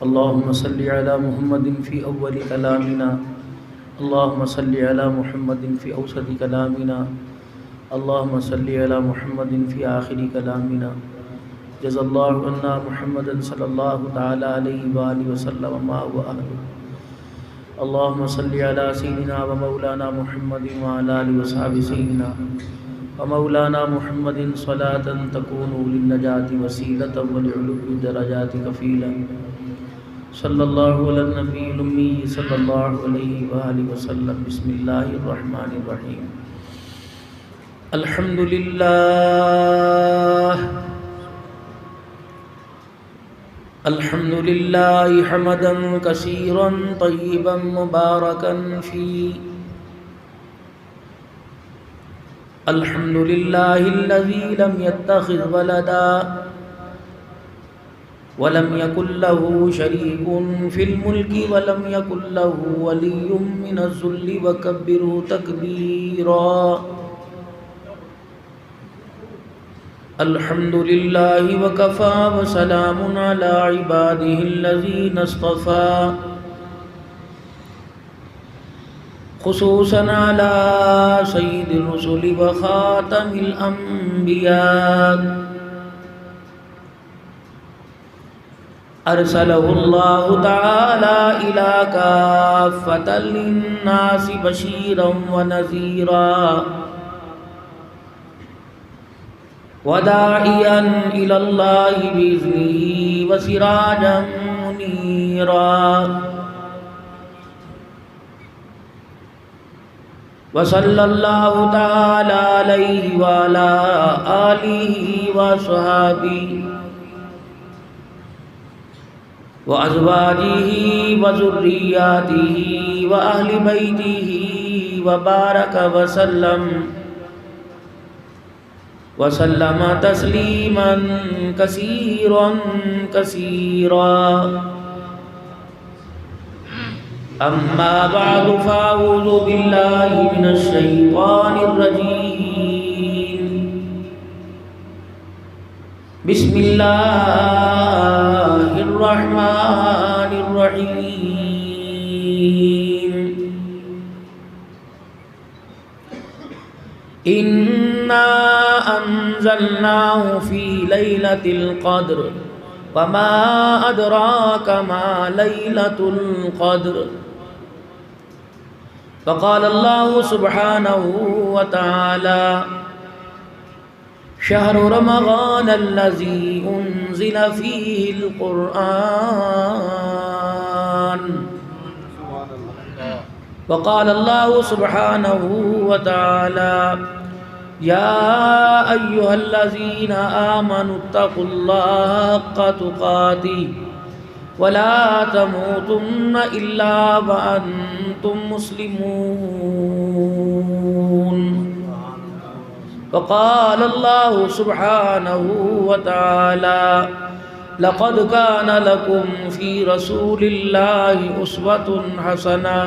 اللهم صل على محمد في أول كلامنا، اللهم صل على محمد في أوسط كلامنا، اللهم صل على محمد في آخر كلامنا. جزا الله عنا محمدا صلى الله تعالى عليه وآله وسلم ما هو أهله. اللهم صل على سيدنا ومولانا محمد وعلى آله وصحبه سيدنا ومولانا محمد صلاة تكون للنجاة وسيلة ولعلو الدرجات كفيلا. صلی اللہ علی النبی الأمی صلی اللہ علیہ وآلہ وسلم. بسم اللہ الرحمن الرحیم. الحمد للہ الحمد للہ حمدا کثیرا طیبا مبارکا فیہ. الحمد للہ الذی لم يتخذ ولدا ولم يكن له شريك في الملك ولم يكن له ولي من الذل وكبره تكبيرا. الحمد لله وكفى وسلام على عباده الذين اصطفى، خصوصا على سيد الرسل وخاتم الأنبياء. ارسلہ اللہ تعالی الى کافۃ للناس بشیرا ونذیرا وداعیا الی اللہ بإذنہ وسراجا منیرا. وصلی اللہ تعالی علیہ وعلی آلہ وصحبہ وأزواجه وذرياته وأهل بيته وبارك وسلم تسليما كثيرا كثيرا. أما بعد فأعوذ بالله من الشيطان الرجيم. بسم اللہ الرحمن الرحیم. انا انزلناه في ليلة القدر وما ادراك ما ليلة القدر. فقال الله سبحانه وتعالى: شهر رمضان الذي أنزل فيه القرآن. وقال الله سبحانه وتعالى: يا أيها الذين آمنوا اتقوا الله حق تقاته ولا تموتن إلا وأنتم مسلمون. وقال الله سبحانه وتعالى: لقد كان لكم في رسول الله أسوة حسنة.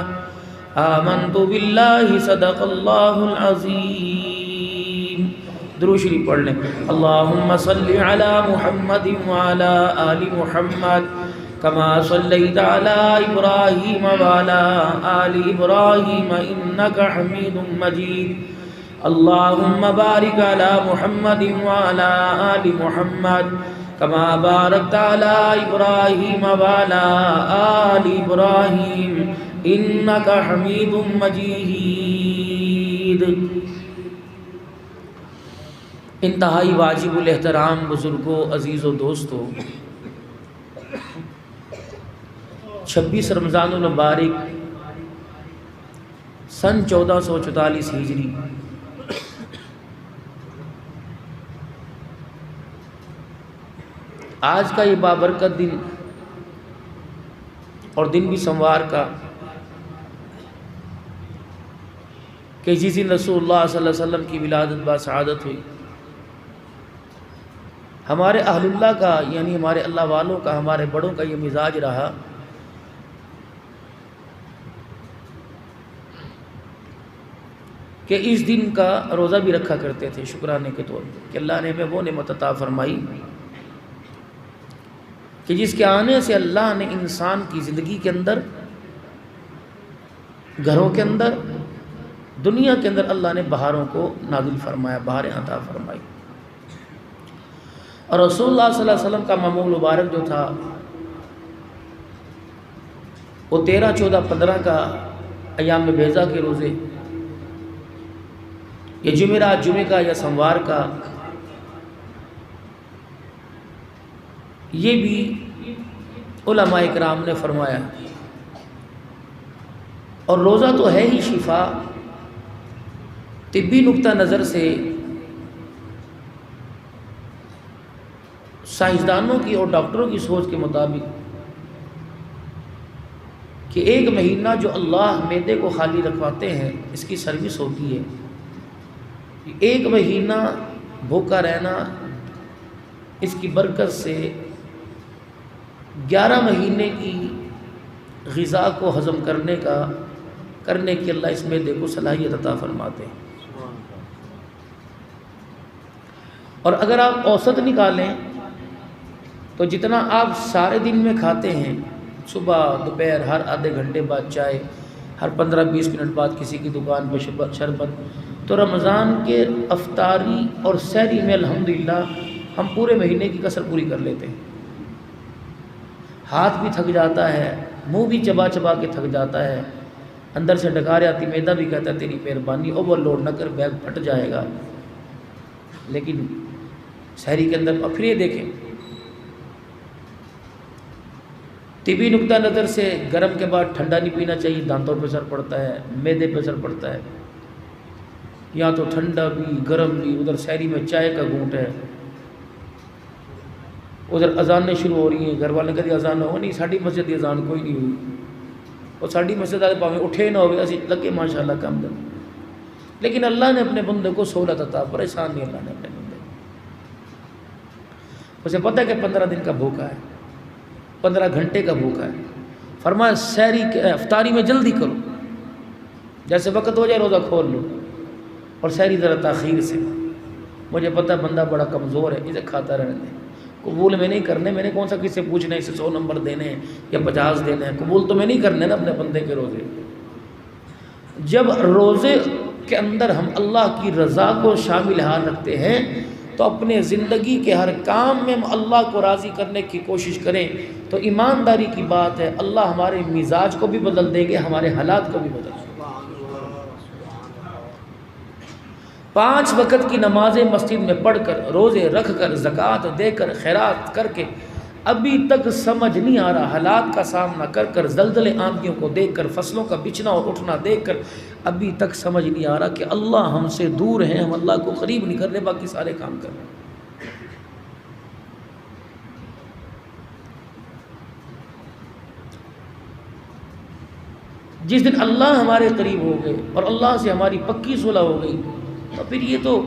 آمنت بالله صدق الله العظيم. درود شریف پڑھ لیں. اللهم صل على محمد وعلى آل محمد كما صليت على إبراهيم وعلى آل إبراهيم إنك حميد مجيد. اللهم بارك على محمد وعلى آل محمد كما باركت على إبراهيم وعلى آل إبراهيم إنك حميد مجيد. انتہائی واجب الاحترام بزرگوں، عزیز و دوستوں، 26 رمضان المبارک سن 1444 ہجری آج کا یہ بابرکت دن اور دن بھی سموار کا کہ جس دن رسول اللہ صلی اللہ علیہ وسلم کی ولادت با سعادت ہوئی. ہمارے اہل اللہ کا یعنی ہمارے اللہ والوں کا، ہمارے بڑوں کا یہ مزاج رہا کہ اس دن کا روزہ بھی رکھا کرتے تھے شکرانے کے طور پر کہ اللہ نے ہمیں وہ نعمت عطا فرمائی کہ جس کے آنے سے اللہ نے انسان کی زندگی کے اندر، گھروں کے اندر، دنیا کے اندر اللہ نے بہاروں کو نازل فرمایا، بہاریں عطا فرمائی۔ اور رسول اللہ صلی اللہ علیہ وسلم کا معمول مبارک جو تھا وہ 13، 14، 15 کا ایام بیضا کے روزے، یا جمعرات، جمعہ کا یا سموار کا، یہ بھی علماء اکرام نے فرمایا۔ اور روزہ تو ہے ہی شفا، طبی نقطہ نظر سے سائنسدانوں کی اور ڈاکٹروں کی سوچ کے مطابق کہ 1 مہینہ جو اللہ معدے کو خالی رکھواتے ہیں اس کی سروس ہوتی ہے، 1 مہینہ بھوکا رہنا اس کی برکت سے 11 مہینے کی غذا کو ہضم کرنے کی اللہ اس معدے کو صلاحیت عطا فرماتے ہیں۔ اور اگر آپ اوسط نکالیں تو جتنا آپ سارے دن میں کھاتے ہیں، صبح دوپہر، ہر آدھے گھنٹے بعد چائے، ہر 15-20 منٹ بعد کسی کی دکان پہ شربت، تو رمضان کے افطاری اور سحری میں الحمدللہ ہم پورے مہینے کی کسر پوری کر لیتے ہیں۔ ہاتھ بھی تھک جاتا ہے، منہ بھی چبا چبا کے تھک جاتا ہے، اندر سے ڈکار آتی، معدہ بھی کہتا ہے تیری مہربانی، اوور لوڈ نہ کر، بیگ پھٹ جائے گا۔ لیکن سحری کے اندر، اور پھر یہ دیکھیں طبی نقطہ نظر سے گرم کے بعد ٹھنڈا نہیں پینا چاہیے، دانتوں پہ اثر پڑتا ہے، معدے پہ اثر پڑتا ہے، یا تو ٹھنڈا بھی گرم بھی، ادھر سحری میں چائے کا گھونٹ ہے، ادھر اذانیں شروع ہو رہی ہیں، گھر والے کہتے اذان ہو نہیں، ساڑی مسجد کی اذان کوئی نہیں ہوئی، اور ساڑی مسجد والے پاویں اٹھے نہ ہوئے، اسی لگے ماشاءاللہ کام دن۔ لیکن اللہ نے اپنے بندے کو سہولت عطا، پریشان نہیں اللہ نے اپنے بندے کو، اسے پتہ ہے کہ 15 دن کا بھوکا ہے، 15 گھنٹے کا بھوکا ہے، فرمایا سحری افطاری میں جلدی کرو، جیسے وقت ہو جائے روزہ کھول لو، اور سحری ذرا تاخیر سے۔ مجھے پتہ ہے بندہ بڑا کمزور ہے، اسے کھاتا رہنے دیں، قبول میں نہیں کرنے، میں نے کون سا کسی سے پوچھنا ہے، اسے 100 نمبر دینے ہیں یا 50 دینے ہیں، قبول تو میں نہیں کرنے نا اپنے بندے کے روزے۔ جب روزے کے اندر ہم اللہ کی رضا کو شامل حال رکھتے ہیں تو اپنے زندگی کے ہر کام میں ہم اللہ کو راضی کرنے کی کوشش کریں، تو ایمانداری کی بات ہے اللہ ہمارے مزاج کو بھی بدل دیں گے، ہمارے حالات کو بھی بدل دیں گے۔ 5 وقت کی نمازیں مسجد میں پڑھ کر، روزے رکھ کر، زکوٰۃ دے کر، خیرات کر کے، ابھی تک سمجھ نہیں آ رہا، حالات کا سامنا کر کر، زلزلے آندھیوں کو دیکھ کر، فصلوں کا بچنا اور اٹھنا دیکھ کر، ابھی تک سمجھ نہیں آ رہا کہ اللہ ہم سے دور ہیں، ہم اللہ کو قریب نہیں کر رہے، باقی سارے کام کر رہے ہیں۔ جس دن اللہ ہمارے قریب ہو گئے اور اللہ سے ہماری پکی صلح ہو گئی، تو پھر یہ تو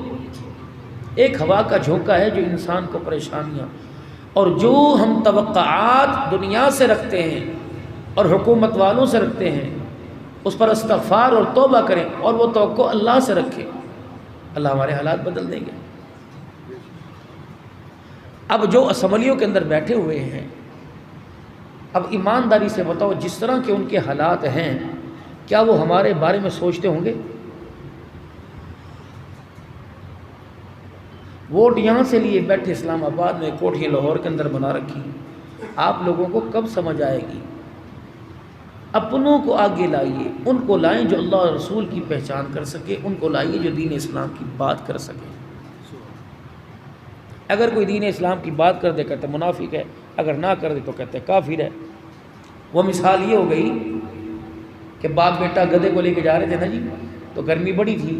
ایک ہوا کا جھونکا ہے جو انسان کو پریشانیاں، اور جو ہم توقعات دنیا سے رکھتے ہیں اور حکومت والوں سے رکھتے ہیں، اس پر استغفار اور توبہ کریں، اور وہ توقع اللہ سے رکھیں، اللہ ہمارے حالات بدل دیں گے۔ اب جو اسمبلیوں کے اندر بیٹھے ہوئے ہیں، اب ایمانداری سے بتاؤ، جس طرح کے ان کے حالات ہیں، کیا وہ ہمارے بارے میں سوچتے ہوں گے؟ ووٹ یہاں سے لیے بیٹھے اسلام آباد میں، کوٹھیاں لاہور کے اندر بنا رکھی، آپ لوگوں کو کب سمجھ آئے گی؟ اپنوں کو آگے لائیے، ان کو لائیں جو اللہ اور رسول کی پہچان کر سکے، ان کو لائیے جو دین اسلام کی بات کر سکے۔ اگر کوئی دین اسلام کی بات کر دے کہتے منافق ہے، اگر نہ کر دے تو کہتے کافر ہے۔ وہ مثال یہ ہو گئی کہ باپ بیٹا گدھے کو لے کے جا رہے تھے نا جی، تو گرمی بڑی تھی،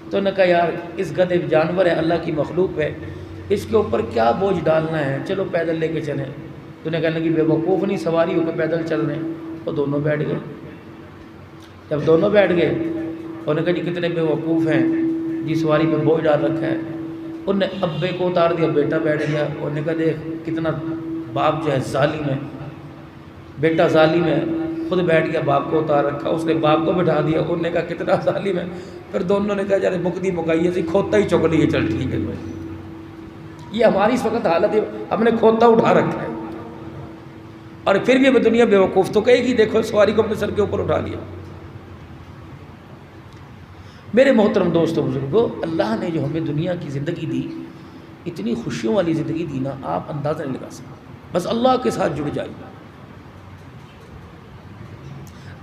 تو انہوں نے کہا یار اس گدھے جانور ہے، اللہ کی مخلوق ہے، اس کے اوپر کیا بوجھ ڈالنا ہے، چلو پیدل لے کے چلیں۔ تو نے کہنے لگی بے وقوف نہیں، سواری ہو کے پیدل چل رہے ہیں۔ وہ دونوں بیٹھ گئے۔ جب دونوں بیٹھ گئے انہوں نے کہا جی کتنے بے وقوف ہیں جی، سواری پہ بوجھ ڈال رکھا ہے۔ انہوں نے ابے کو اتار دیا، بیٹا بیٹھ گیا۔ انہوں نے کہا دیکھ کتنا باپ جو ہے ظالم ہے، بیٹا ظالم ہے، خود بیٹھ گیا، باپ کو اتار رکھا، اس نے باپ کو بٹھا دیا۔ انہوں نے کہا کتنا ظالم ہے۔ پھر دونوں نے کہا یار مکدی مکائیے سی، کھوتا ہی چک لیے، چل ٹھیک ہے۔ یہ ہماری اس وقت حالت ہے، ہم نے کھوتا اٹھا رکھا ہے۔ اور پھر بھی ہمیں دنیا بیوقوف تو کہے گی دیکھو سواری کو اپنے سر کے اوپر اٹھا لیا۔ میرے محترم دوستو بزرگوں، اللہ نے جو ہمیں دنیا کی زندگی دی، اتنی خوشیوں والی زندگی دی نا، آپ اندازہ نہیں لگا سکتے۔ بس اللہ کے ساتھ جڑ جائیے،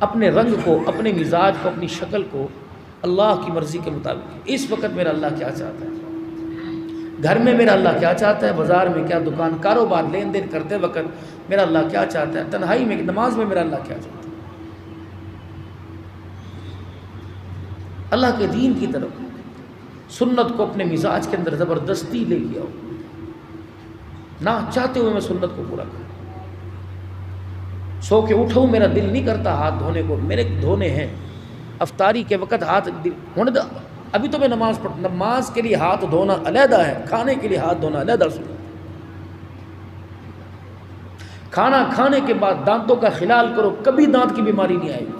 اپنے رنگ کو، اپنے مزاج کو، اپنی شکل کو اللہ کی مرضی کے مطابق۔ اس وقت میرا اللہ کیا چاہتا ہے، گھر میں میرا اللہ کیا چاہتا ہے، بازار میں کیا، دکان کاروبار لین دین کرتے وقت میرا اللہ کیا چاہتا ہے، تنہائی میں نماز میں میرا اللہ کیا چاہتا ہے۔ اللہ کے دین کی طرف، سنت کو اپنے مزاج کے اندر زبردستی لے کے آؤ، نہ چاہتے ہوئے میں سنت کو پورا کروں۔ سو کے اٹھوں میرا دل نہیں کرتا ہاتھ دھونے کو، میرے دھونے ہیں، افطاری کے وقت ہاتھ ہونے دا، ابھی تو میں نماز پڑھ، نماز کے لیے ہاتھ دھونا علیحدہ ہے، کھانے کے لیے ہاتھ دھونا علیحدہ سنت۔ کھانا کھانے کے بعد دانتوں کا خلال کرو، کبھی دانت کی بیماری نہیں آئے گی۔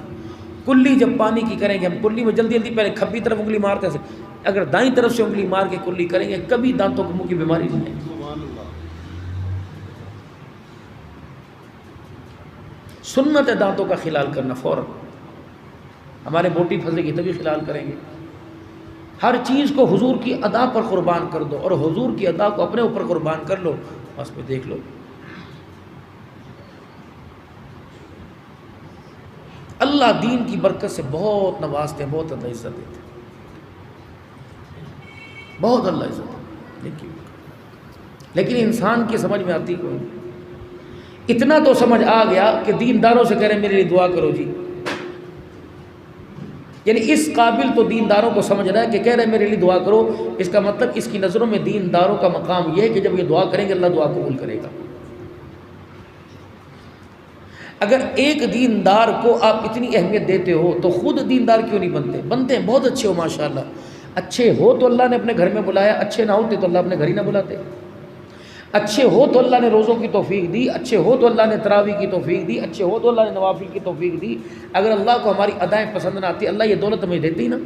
کلی جب پانی کی کریں گے، ہم کلی میں جلدی جلدی پہلے کھبی طرف انگلی مارتے ہیں، اگر دائیں طرف سے انگلی مار کے کلی کریں گے، کبھی دانتوں کو منہ کی بیماری نہیں آئے گی۔ سنت ہے دانتوں کا خلال کرنا فوراً، ہمارے بوٹی پھنسے گی تبھی خلال کریں گے۔ ہر چیز کو حضور کی ادا پر قربان کر دو، اور حضور کی ادا کو اپنے اوپر قربان کر لو، بس میں دیکھ لو اللہ دین کی برکت سے بہت نوازتے ہیں، بہت اللہ عزت دیتے ہیں، بہت اللہ عزت دیتے ہیں۔ لیکن انسان کی سمجھ میں آتی کوئی نہیں۔ اتنا تو سمجھ آ گیا کہ دینداروں سے کہہ رہے ہیں میرے لیے دعا کرو جی، یعنی اس قابل تو دینداروں کو سمجھ رہا ہے کہ کہہ رہے ہیں میرے لیے دعا کرو، اس کا مطلب اس کی نظروں میں دینداروں کا مقام یہ ہے کہ جب یہ دعا کریں گے اللہ دعا قبول کرے گا۔ اگر ایک دیندار کو آپ اتنی اہمیت دیتے ہو تو خود دیندار کیوں نہیں بنتے؟ بنتے ہیں، بہت اچھے ہو ماشاءاللہ، اچھے ہو تو اللہ نے اپنے گھر میں بلایا، اچھے نہ ہوتے تو اللہ اپنے گھر ہی نہ بلاتے۔ اچھے ہو تو اللہ نے روزوں کی توفیق دی، اچھے ہو تو اللہ نے تراویح کی توفیق دی، اچھے ہو تو اللہ نے نوافل کی توفیق دی۔ اگر اللہ کو ہماری ادائیں پسند نہ آتی، اللہ یہ دولت ہمیں دیتی ہی نا۔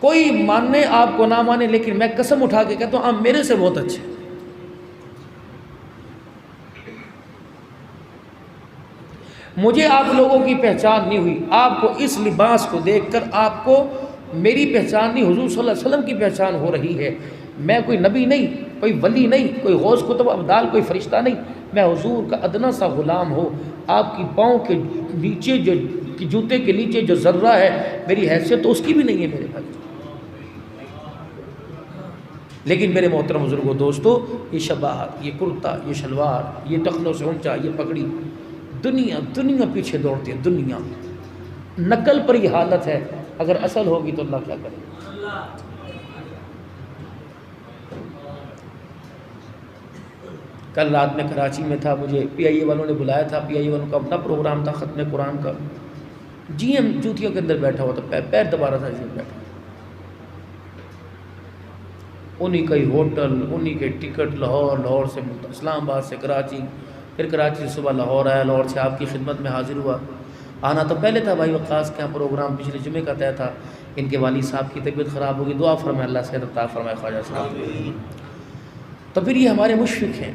کوئی ماننے آپ کو نہ مانے، لیکن میں قسم اٹھا کے کہتا ہوں آپ میرے سے بہت اچھے۔ مجھے آپ لوگوں کی پہچان نہیں ہوئی، آپ کو اس لباس کو دیکھ کر آپ کو میری پہچان نہیں، حضور صلی اللہ علیہ وسلم کی پہچان ہو رہی ہے۔ میں کوئی نبی نہیں، کوئی ولی نہیں، کوئی غوث قطب ابدال، کوئی فرشتہ نہیں، میں حضور کا ادنا سا غلام ہوں۔ آپ کی پاؤں کے نیچے جو جوتے کے نیچے جو ذرہ ہے، میری حیثیت تو اس کی بھی نہیں ہے میرے بھائی۔ لیکن میرے محترم بزرگوں دوستو، یہ شباہت، یہ کرتا، یہ شلوار، یہ ٹخنوں سے اونچا، یہ پگڑی، دنیا پیچھے دوڑتی ہے، دنیا نقل پر یہ حالت ہے، اگر اصل ہوگی تو اللہ کیا کرے گا۔ کل رات میں کراچی میں تھا، مجھے پی آئی اے والوں نے بلایا تھا، پی آئی اے والوں کا اپنا پروگرام تھا ختم قرآن کا، جی ایم جوتیوں کے اندر بیٹھا ہوا تھا، پیر دبا رہا تھا، جی بیٹھا، انہی کا ہی ہوٹل، انہی کے ٹکٹ، لاہور سے اسلام آباد سے کراچی، پھر کراچی سے صبح لاہور آیا، لاہور سے آپ کی خدمت میں حاضر ہوا۔ آنا تو پہلے تھا بھائی وقاص کے یہاں پروگرام پچھلے جمعے کا طے تھا، ان کے والد صاحب کی طبیعت خراب ہوگی، دعا فرمائے اللہ صحت عطا فرمائے خواجہ صاحب۔ تو پھر یہ ہمارے مشفق ہیں،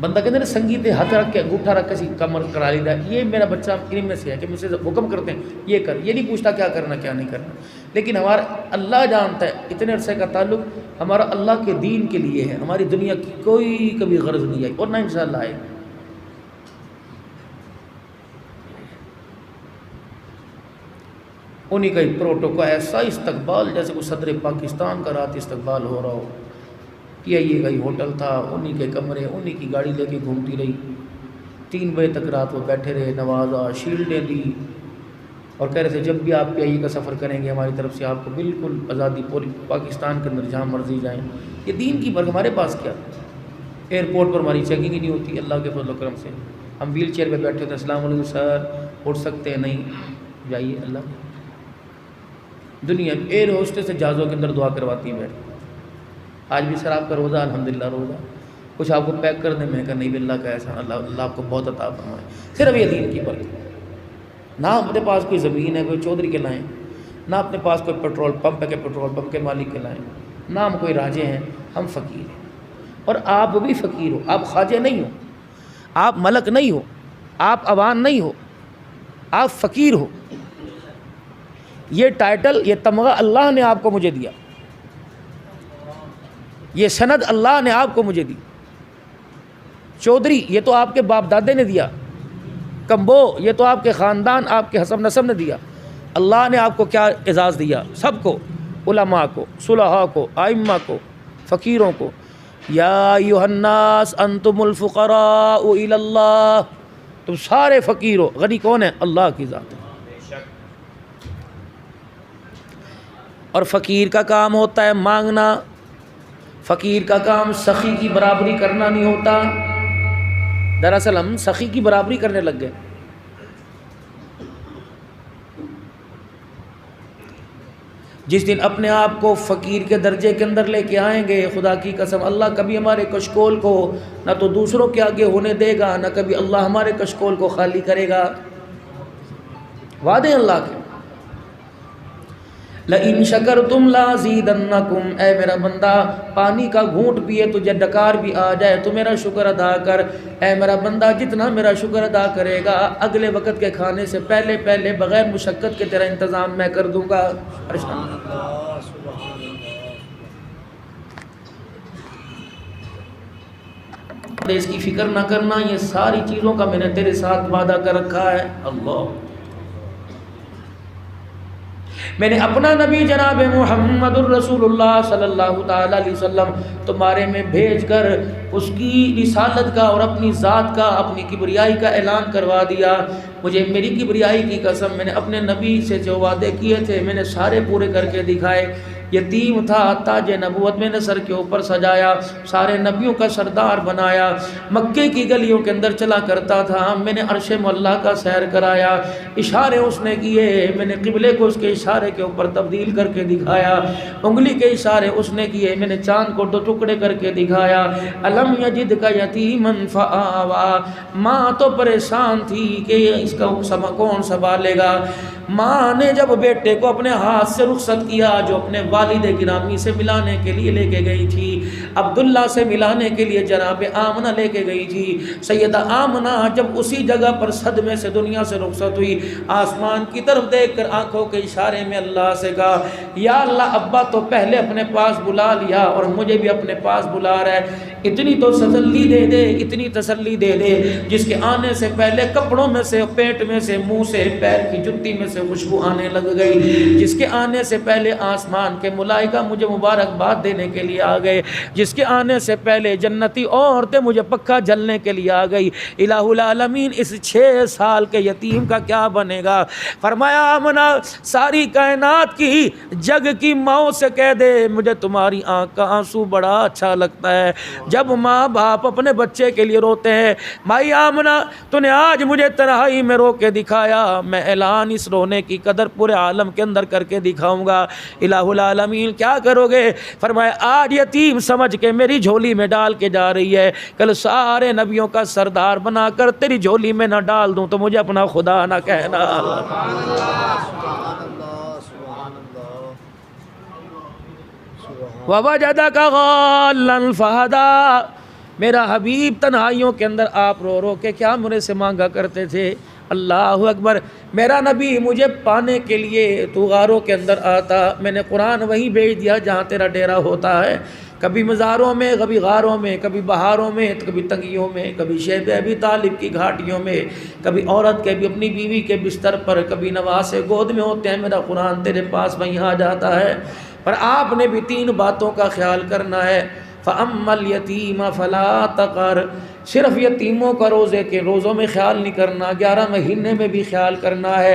بندہ کہتے ہیں سنگیت ہاتھ رکھ کے انگوٹھا رکھ کے کمر کرا لیتا ہے، یہ میرا بچہ ان میں سے ہے کہ مجھ سے حکم کرتے ہیں یہ کر، یہ نہیں پوچھتا کیا کرنا کیا نہیں کرنا، لیکن ہمارا اللہ جانتا ہے اتنے عرصے کا تعلق ہمارا اللہ کے دین کے لیے ہے، ہماری دنیا کی کوئی کبھی غرض نہیں آئی اور نہ انشاءاللہ آئے گی۔ انہی کا ہی پروٹوکول، ایسا استقبال جیسے کوئی صدر پاکستان کا رات استقبال ہو رہا ہو۔ پی آئی اے کا ہی ہوٹل تھا، انہی کے کمرے، انہی کی گاڑی لے کے گھومتی رہی، 3 بجے تک رات وہ بیٹھے رہے، نوازا، شیلڈیں دی، اور کہہ رہے تھے جب بھی آپ پی آئی اے کا سفر کریں گے ہماری طرف سے آپ کو بالکل آزادی، پوری پاکستان کے اندر جہاں مرضی جائیں۔ یہ دین کی برکت، ہمارے پاس کیا، ایئرپورٹ پر ہماری چیکنگ ہی نہیں ہوتی اللہ کے فضل و کرم سے، ہم ویل چیئر پہ بیٹھے ہوتے ہیں، السلام علیکم سر اٹھ سکتے ہیں؟ نہیں، جائیے۔ اللہ دنیا ایئر ہوسٹس سے جہازوں کے اندر دعا کرواتی ہے، آج بھی سر آپ کا روزہ؟ الحمدللہ روزہ، کچھ آپ کو پیک کر دیں؟ میں کہا نہیں بھی اللہ کا ایسا، اللہ آپ کو بہت عطا فرمائے۔ صرف یہ دین کی برکت، نہ اپنے پاس کوئی زمین ہے کوئی چودھری کے لائیں، نہ اپنے پاس کوئی پیٹرول پمپ ہے کہ پیٹرول پمپ کے مالک کے لائیں، نہ ہم کوئی راجے ہیں، ہم فقیر ہیں، اور آپ بھی فقیر ہو، آپ خواجہ نہیں ہو، آپ ملک نہیں ہو، آپ عوان نہیں ہو، آپ فقیر ہو۔ یہ ٹائٹل، یہ تمغہ اللہ نے آپ کو مجھے دیا، یہ سند اللہ نے آپ کو مجھے دی۔ چودھری یہ تو آپ کے باپ دادے نے دیا، کمبو یہ تو آپ کے خاندان، آپ کے حسب نسب نے دیا۔ اللہ نے آپ کو کیا اعزاز دیا؟ سب کو، علماء کو، صلحاء کو، ائمہ کو، فقیروں کو۔ یا ایھا الناس انتم الفقراء الی اللہ، تم سارے فقیر ہو۔ غنی کون ہے؟ اللہ کی ذات ہے۔ اور فقیر کا کام ہوتا ہے مانگنا، فقیر کا کام سخی کی برابری کرنا نہیں ہوتا۔ دراصل ہم سخی کی برابری کرنے لگ گئے۔ جس دن اپنے آپ کو فقیر کے درجے کے اندر لے کے آئیں گے، خدا کی قسم اللہ کبھی ہمارے کشکول کو نہ تو دوسروں کے آگے ہونے دے گا، نہ کبھی اللہ ہمارے کشکول کو خالی کرے گا۔ وعدے اللہ کے۔ لئن شکرتم لازیدنکم، اے میرا بندہ پانی کا گھونٹ پیے تجھے ڈکار بھی آ جائے تو میرا شکر ادا کر۔ اے میرا بندہ جتنا میرا شکر ادا کرے گا، اگلے وقت کے کھانے سے پہلے پہلے بغیر مشقت کے تیرا انتظام میں کر دوں گا۔ اس کی فکر نہ کرنا، یہ ساری چیزوں کا میں نے تیرے ساتھ وعدہ کر رکھا ہے۔ اللہ، میں نے اپنا نبی جناب محمد الرسول اللہ صلی اللہ تعالی علیہ وسلم تمہارے میں بھیج کر اس کی رسالت کا اور اپنی ذات کا، اپنی کبریائی کا اعلان کروا دیا۔ مجھے میری کبریائی کی قسم، میں نے اپنے نبی سے جو وعدے کیے تھے میں نے سارے پورے کر کے دکھائے۔ یتیم تھا، تاج نبوت میں نے سر کے اوپر سجایا، سارے نبیوں کا سردار بنایا، مکے کی گلیوں کے اندر چلا کرتا تھا، میں نے عرش معلیٰ کا سیر کرایا، اشارے اس نے کیے، میں نے قبلے کو اس کے اشارے کے اوپر تبدیل کر کے دکھایا، انگلی کے اشارے اس نے کیے، میں نے چاند کو دو ٹکڑے کر کے دکھایا۔ الم یجدک یتیما فآویٰ، ماں تو پریشان تھی کہ اس کا کون سنبھالے گا۔ ماں نے جب بیٹے کو اپنے ہاتھ سے رخصت کیا، جو اپنے والد گرامی سے ملانے کے لیے لے کے گئی تھی، عبداللہ سے ملانے کے لیے جناب آمنہ لے کے گئی تھی، سیدہ آمنہ جب اسی جگہ پر صدمے سے دنیا سے رخصت ہوئی، آسمان کی طرف دیکھ کر آنکھوں کے اشارے میں اللہ سے کہا، یا اللہ ابا تو پہلے اپنے پاس بلا لیا اور مجھے بھی اپنے پاس بلا رہا ہے، اتنی تو تسلی دے دے، اتنی تسلی دے دے جس کے آنے سے پہلے کپڑوں میں سے، پیٹ میں سے، منہ سے، پیر کی جتی میں سے خوشبو آنے لگ گئی، جس کے آنے سے پہلے آسمان کے ملائکہ مجھے مبارکباد دینے کے لیے آ گئے، جس کے آنے سے پہلے جنتی عورتیں مجھے پکا جلنے کے لیے آ گئی۔ الہ العالمین اس 6 سال کے یتیم کا کیا بنے گا؟ فرمایا آمنہ ساری کائنات کی جگ کی ماں سے کہہ دے مجھے تمہاری آنکھ کا آنسو بڑا اچھا لگتا ہے جب ماں باپ اپنے بچے کے لیے روتے ہیں۔ مائی آمنہ تو نے آج مجھے تنہائی میں رو کے دکھایا، میں اعلان اس رونے کی قدر پورے عالم کے اندر کر کے دکھاؤں گا۔ الہ العالمین کیا کرو گے؟ فرمایا آج یتیم سمجھ کے میری جھولی میں ڈال کے جا رہی ہے، کل سارے نبیوں کا سردار بنا کر تیری جھولی میں نہ ڈال دوں تو مجھے اپنا خدا نہ کہنا۔ وَوَجَدَكَ ضَالًّا فَهَدَىٰ، میرا حبیب تنہائیوں کے اندر آپ رو رو کے کیا میرے سے مانگا کرتے تھے؟ اللہ اکبر، میرا نبی مجھے پانے کے لیے تو غاروں کے اندر آتا، میں نے قرآن وہی بھیج دیا جہاں تیرا ڈیرا ہوتا ہے، کبھی مزاروں میں، کبھی غاروں میں، کبھی بہاروں میں، کبھی تنگیوں میں، کبھی شیب ابی طالب کی گھاٹیوں میں، کبھی عورت کے بھی اپنی بیوی کے بستر پر، کبھی نواسے گود میں ہوتے ہیں، میرا قرآن تیرے پاس وہیں آ جاتا ہے۔ پر آپ نے بھی 3 باتوں کا خیال کرنا ہے۔ فَأَمَّا الْيَتِيمَ فَلَا تَقْهَرْ، صرف یتیموں کا روزے کے روزوں میں خیال نہیں کرنا، 11 مہینے میں بھی خیال کرنا ہے۔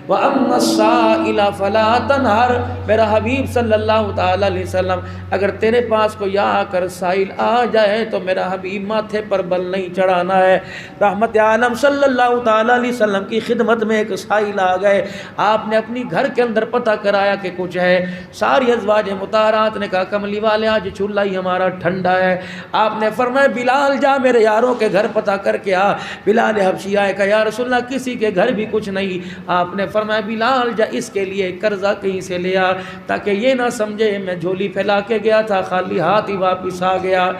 وَأَمَّا السَّائِلَ فَلَا تَنْهَرْ، میرا حبیب صلی اللہ تعالی علیہ وسلم اگر تیرے پاس کوئی آ کر سائل آ جائے تو میرا حبیب ماتھے پر بل نہیں چڑھانا ہے۔ رحمت عالم صلی اللہ تعالی علیہ وسلم کی خدمت میں ایک سائل آ گئے، آپ نے اپنی گھر کے اندر پتہ کرایا کہ کچھ ہے، ساری ازواج مطہرات نے کہا کملی والے آج چولہا ہی ہمارا ٹھنڈا ہے۔ آپ نے فرمایا بلال جا میرے یاروں کے گھر پتہ کر کے آ۔ بلال حبشی آئے کہ یا رسول اللہ کسی کے گھر بھی کچھ نہیں۔ آپ نے فرمایا بلال جا اس کے لیے قرضہ کہیں سے لے آ تاکہ یہ نہ سمجھے میں جھولی پھیلا کے گیا تھا خالی ہاتھ ہی واپس آ گیا۔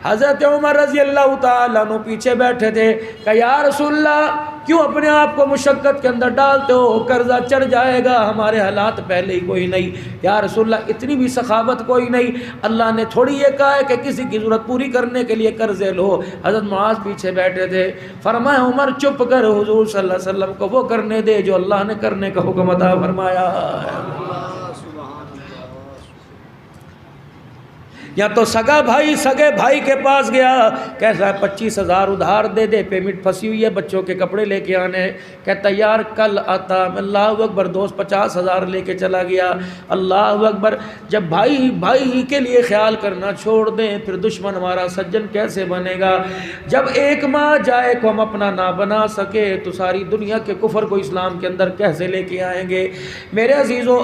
حضرت عمر رضی اللہ تعالیٰ عنہ پیچھے بیٹھے تھے کہ یا رسول اللہ کیوں اپنے آپ کو مشقت کے اندر ڈالتے ہو، قرضہ چڑھ جائے گا، ہمارے حالات پہلے ہی کوئی نہیں۔ یا رسول اللہ اتنی بھی سخاوت کوئی نہیں، اللہ نے تھوڑی یہ کہا ہے کہ کسی کی ضرورت پوری کرنے کے لیے قرضے لو۔ حضرت معاذ پیچھے بیٹھے تھے، فرمایا عمر چپ کر، حضور صلی اللہ علیہ وسلم کو وہ کرنے دے جو اللہ نے کرنے کا حکم عطا فرمایا ہے۔ یا تو سگا بھائی سگے بھائی کے پاس گیا، کیسا ہے 25,000 ادھار دے دے، پیمنٹ پھنسی ہوئی ہے، بچوں کے کپڑے لے کے آنے ہیں، کہتا یار کل آتا۔ اللہ اکبر، دوست 50,000 لے کے چلا گیا۔ اللہ اکبر، جب بھائی بھائی کے لیے خیال کرنا چھوڑ دیں پھر دشمن ہمارا سجن کیسے بنے گا؟ جب ایک ماں جائے کو ہم اپنا نہ بنا سکے تو ساری دنیا کے کفر کو اسلام کے اندر کیسے لے کے آئیں گے؟ میرے عزیزو،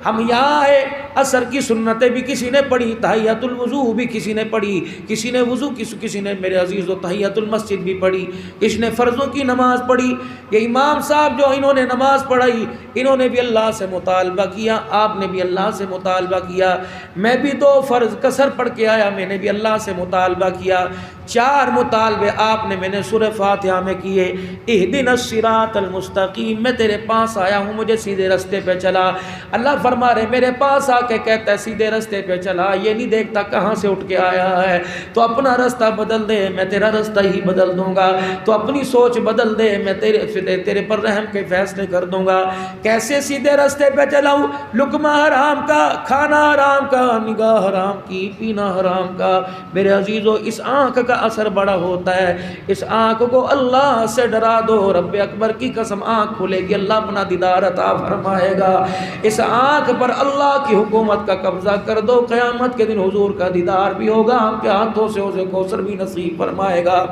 ہم یہاں آئے، عصر کی سنتیں بھی کسی نے پڑھی، تحیۃ الوضو بھی کسی نے پڑھی، کسی نے وضو کسی نے میرے عزیز و تحیۃ المسجد بھی پڑھی، کسی نے فرضوں کی نماز پڑھی۔ یہ امام صاحب جو انہوں نے نماز پڑھائی، انہوں نے بھی اللہ سے مطالبہ کیا، آپ نے بھی اللہ سے مطالبہ کیا۔ میں بھی 2 فرض قصر پڑھ کے آیا، میں نے بھی اللہ سے مطالبہ کیا۔ 4 مطالبے آپ نے میں نے سورہ فاتحہ میں کیے، اہدنا الصراط المستقیم، میں تیرے پاس آیا ہوں مجھے سیدھے رستے پہ چلا۔ اللہ فرما رہے میرے پاس آ کے کہتا ہے سیدھے رستے پہ چلا، یہ نہیں دیکھتا کہاں سے اٹھ کے آیا ہے۔ تو اپنا رستہ بدل دے میں تیرا رستہ ہی بدل دوں گا، تو اپنی سوچ بدل دے میں تیرے پر رحم کے فیصلے کر دوں گا۔ کیسے سیدھے رستے پہ چلاؤں؟ لقمہ حرام کا، کھانا حرام کا، نگاہ حرام کی، پینا حرام کا۔ میرے عزیزو، اس آنکھ کا اثر بڑا ہوتا ہے، اس آنکھ کو اللہ سے ڈرا دو، رب اکبر کی قسم آنکھ کھلے گی، اللہ اپنا دیدار عطا فرمائے گا۔ اس آنکھ پر اللہ کی حکومت کا قبضہ کر دو، قیامت کے دن حضور کا دیدار بھی ہوگا، آپ کے ہاتھوں سے اسے کوثر بھی نصیب فرمائے گا۔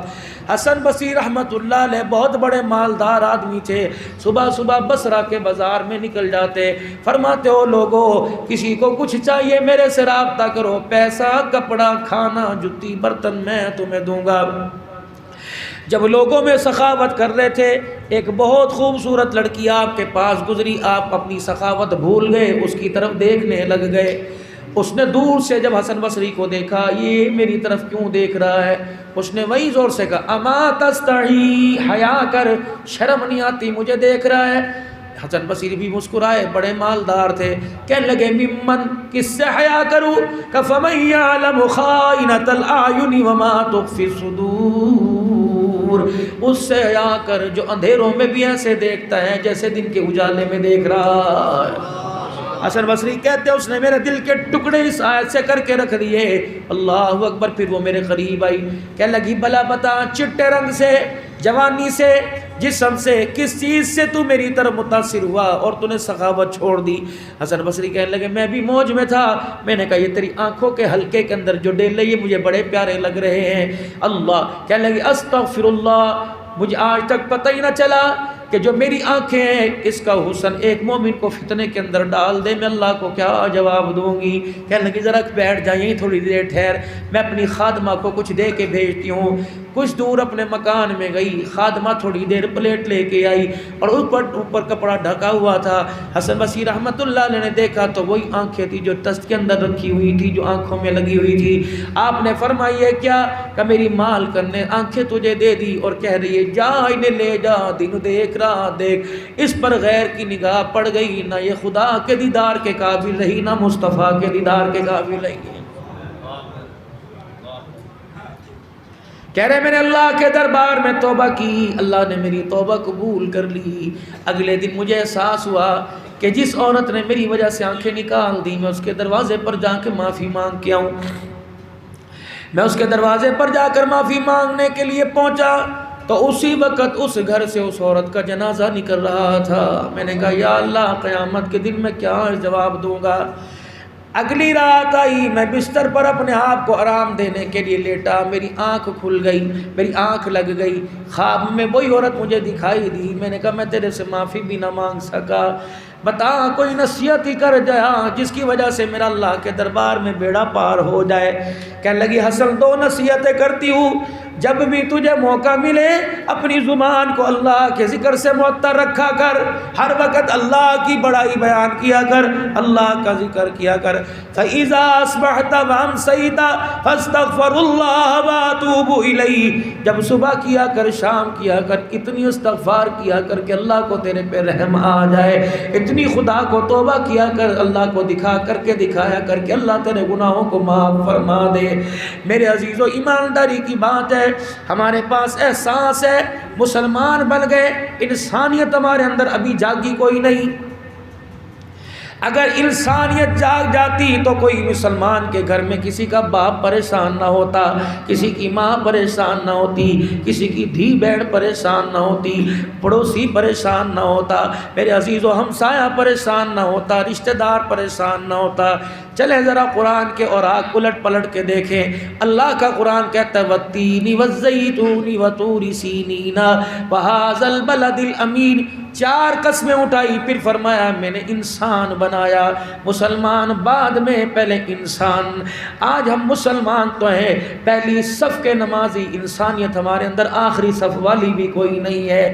حسن بصری رحمت اللہ علیہ بہت بڑے مالدار آدمی تھے، صبح صبح بصرہ کے بازار میں نکل جاتے، فرماتے ہو لوگوں کسی کو کچھ چاہیے میرے سے رابطہ کرو، پیسہ کپڑا کھانا جوتی برتن میں تمہیں دوں گا۔ جب لوگوں میں سخاوت کر رہے تھے، ایک بہت خوبصورت لڑکی آپ کے پاس گزری، آپ اپنی سخاوت بھول گئے، اس کی طرف دیکھنے لگ گئے۔ اس نے دور سے جب حسن بصری کو دیکھا، یہ میری طرف کیوں دیکھ رہا ہے؟ اس نے وہی زور سے کہا اما تستحی، حیا کر، شرم نہیں آتی مجھے دیکھ رہا ہے؟ حسن بصری بھی مسکرائے، بڑے مالدار تھے، کہنے لگے ممن، کس سے حیا کروں؟ فمن یعلم خائنۃ الاعین وما تخفی الصدور، اس سے حیا کر جو اندھیروں میں بھی ایسے دیکھتا ہے جیسے دن کے اجالے میں دیکھ رہا ہے۔ حسن بصری کہتے ہیں اس نے میرے دل کے ٹکڑے اس آیت سے کر کے رکھ دیے۔ اللہ اکبر، پھر وہ میرے قریب آئی، کہنے لگی بلا بتا، چٹے رنگ سے، جوانی سے، جسم سے، کس چیز سے تو میری طرف متاثر ہوا اور تو نے سخاوت چھوڑ دی؟ حسن بصری کہنے لگے میں بھی موج میں تھا، میں نے کہا یہ تیری آنکھوں کے حلقے کے اندر جو ڈیلے یہ مجھے بڑے پیارے لگ رہے ہیں۔ اللہ کہنے لگی استغفر اللہ، مجھے آج تک پتہ ہی نہ چلا کہ جو میری آنکھیں ہیں اس کا حسن ایک مومن کو فتنے کے اندر ڈال دے، میں اللہ کو کیا جواب دوں گی؟ کہنے لگی ذرا بیٹھ جائیں تھوڑی دیر ٹھہر، میں اپنی خادمہ کو کچھ دے کے بھیجتی ہوں۔ کچھ دور اپنے مکان میں گئی، خادمہ تھوڑی دیر پلیٹ لے کے آئی اور اوپر کپڑا ڈھکا ہوا تھا۔ حسن بصری رحمت اللہ علیہ نے دیکھا تو وہی آنکھیں تھی جو دست کے اندر رکھی ہوئی تھی، جو آنکھوں میں لگی ہوئی تھی۔ آپ نے فرمائی ہے کیا کہ میری مالکن نے آنکھیں تجھے دے دی اور کہہ رہی ہے جا انہیں لے جا، دن دیکھ رہا دیکھ۔ اس پر غیر کی نگاہ پڑ گئی، نہ یہ خدا کے دیدار کے قابل رہی، نہ مصطفیٰ کے دیدار کے قابل رہی۔ کہہ رہے میں نے اللہ کے دربار میں توبہ کی، اللہ نے میری توبہ قبول کر لی۔ اگلے دن مجھے احساس ہوا کہ جس عورت نے میری وجہ سے آنکھیں نکال دی، میں اس کے دروازے پر جا کے معافی مانگ کے آؤں۔ میں اس کے دروازے پر جا کر معافی مانگنے کے لیے پہنچا تو اسی وقت اس گھر سے اس عورت کا جنازہ نکل رہا تھا۔ میں نے کہا یا اللہ، قیامت کے دن میں کیا جواب دوں گا؟ اگلی رات آئی، میں بستر پر اپنے آپ کو آرام دینے کے لیے لیٹا، میری آنکھ کھل گئی، میری آنکھ لگ گئی، خواب میں وہی عورت مجھے دکھائی دی۔ میں نے کہا میں تیرے سے معافی بھی نہ مانگ سکا، بتا کوئی نصیحت ہی کر جا جس کی وجہ سے میرا اللہ کے دربار میں بیڑا پار ہو جائے۔ کہنے لگی حسن 2 نصیحتیں کرتی ہوں، جب بھی تجھے موقع ملے اپنی زبان کو اللہ کے ذکر سے معطر رکھا کر، ہر وقت اللہ کی بڑائی بیان کیا کر، اللہ کا ذکر کیا کر۔ فَإِذَا أَصْبَحْتَ وَأَمْسَيْتَ فَاسْتَغْفِرُ اللَّهَ وَأَتُوبُ إِلَيْهِ، جب صبح کیا کر، شام کیا کر، اتنی استغفار کیا کر کہ اللہ کو تیرے پہ رحم آ جائے، اتنی خدا کو توبہ کیا کر، اللہ کو دکھا کر کے دکھایا کر کہ اللہ تیرے گناہوں کو معاف فرما دے۔ میرے عزیزو، ایمانداری کی بات ہے، ہمارے پاس احساس ہے، مسلمان بن گئے، انسانیت ہمارے اندر ابھی جاگی کوئی نہیں۔ اگر انسانیت جاگ جاتی تو کوئی مسلمان کے گھر میں کسی کا باپ پریشان نہ ہوتا، کسی کی ماں پریشان نہ ہوتی، کسی کی دھی بہن پریشان نہ ہوتی، پڑوسی پریشان نہ ہوتا، میرے عزیز و ہمسایہ پریشان نہ ہوتا، رشتہ دار پریشان نہ ہوتا۔ چلیں ذرا قرآن کے اوراق الٹ پلٹ کے دیکھیں۔ اللہ کا قرآن کہتا ہے وَالتِّینِ وَالزَّیْتُونِ وَطُورِ سِینِینَ وَهَٰذَا الْبَلَدِ الْأَمِینِ، 4 قسمیں اٹھائی، پھر فرمایا میں نے انسان بنایا۔ مسلمان بعد میں، پہلے انسان۔ آج ہم مسلمان تو ہیں پہلی صف کے نمازی، انسانیت ہمارے اندر آخری صف والی بھی کوئی نہیں ہے۔